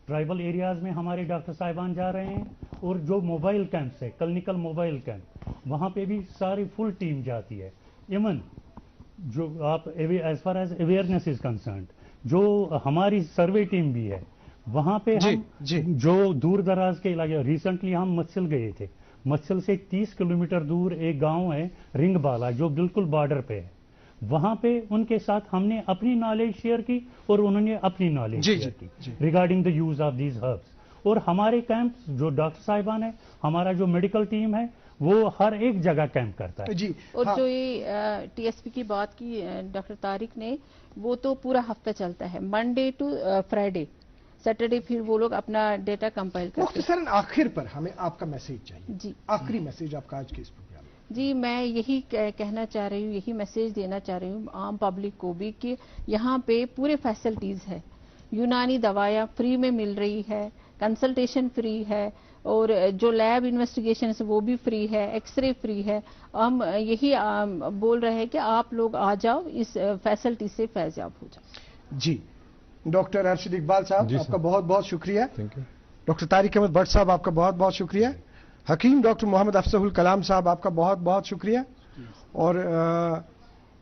ट्राइबल एरियाज में हमारे डॉक्टर साहिबान जा रहे हैं, और जो मोबाइल कैंप्स है, क्लिनिकल मोबाइल कैंप, वहाँ पे भी सारी फुल टीम जाती है। इवन जो आप as far as awareness is concerned, जो हमारी सर्वे टीम भी है वहाँ पे हम जो दूर दराज के इलाके, रिसेंटली हम मत्सल गए थे, मत्सल से 30 किलोमीटर दूर एक गांव है रिंगबाला जो बिल्कुल बॉर्डर पे है, वहां पे उनके साथ हमने अपनी नॉलेज शेयर की और उन्होंने अपनी नॉलेज शेयर की regarding the use of these herbs. और हमारे कैंप्स जो डॉक्टर साहिबान है, हमारा जो मेडिकल टीम है, वो हर एक जगह कैंप करता है जी। और जो ये TSP की बात की डॉक्टर तारिक ने, वो तो पूरा हफ्ता चलता है, मंडे टू फ्राइडे, सैटरडे फिर वो लोग अपना डेटा कंपाइल करते हैं। सर आखिर पर हमें आपका मैसेज चाहिए जी, आखिरी मैसेज आपका आज के इस प्रोग्राम में। जी, मैं यही कहना चाह रही हूँ, यही मैसेज देना चाह रही हूँ आम पब्लिक को भी कि यहाँ पे पूरे फैसिलिटीज है, यूनानी दवाइयाँ फ्री में मिल रही है, कंसल्टेशन फ्री है, और जो लैब इन्वेस्टिगेशन है वो भी फ्री है, एक्सरे फ्री है। हम यही बोल रहे हैं कि आप लोग आ जाओ, इस फैसिलिटी से फैज़याब हो जाओ। जी, डॉक्टर अरशद इकबाल साहब आपका बहुत बहुत शुक्रिया। डॉक्टर तारिक अहमद भट्ट साहब आपका बहुत बहुत शुक्रिया। हकीम डॉक्टर मोहम्मद अफजल कलाम साहब आपका बहुत बहुत शुक्रिया। और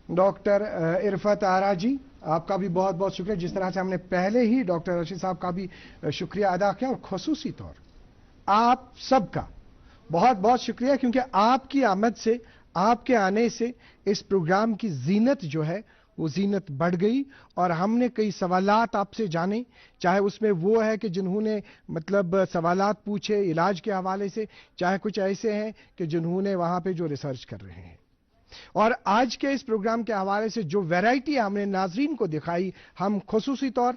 डॉक्टर इरफत आरा जी आपका भी बहुत बहुत शुक्रिया। जिस तरह से हमने पहले ही डॉक्टर रशीद साहब का भी शुक्रिया अदा किया, और खसूसी तौर आप सबका बहुत बहुत शुक्रिया, क्योंकि आपकी आमद से, आपके आने से इस प्रोग्राम की जीनत जो है वो जीनत बढ़ गई, और हमने कई सवालात आपसे जाने, चाहे उसमें वो है कि जिन्होंने मतलब सवालात पूछे इलाज के हवाले से, चाहे कुछ ऐसे हैं कि जिन्होंने वहाँ पे जो रिसर्च कर रहे हैं। और आज के इस प्रोग्राम के हवाले से जो वैरायटी हमने नाजरीन को दिखाई, हम खुसूसी तौर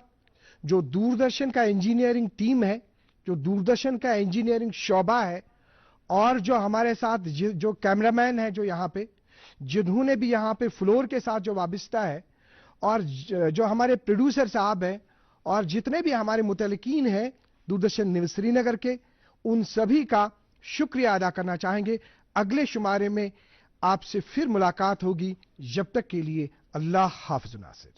जो दूरदर्शन का इंजीनियरिंग टीम है, जो दूरदर्शन का इंजीनियरिंग शोबा है, और जो हमारे साथ जो कैमरामैन है जो यहाँ पे, जिन्होंने भी यहाँ पे फ्लोर के साथ जो वाबस्ता है, और जो हमारे प्रोड्यूसर साहब हैं, और जितने भी हमारे मुतलकीन हैं दूरदर्शन न्यूज़ श्रीनगर के, उन सभी का शुक्रिया अदा करना चाहेंगे। अगले शुमारे में आपसे फिर मुलाकात होगी। जब तक के लिए अल्लाह हाफ़िज़ नासिर।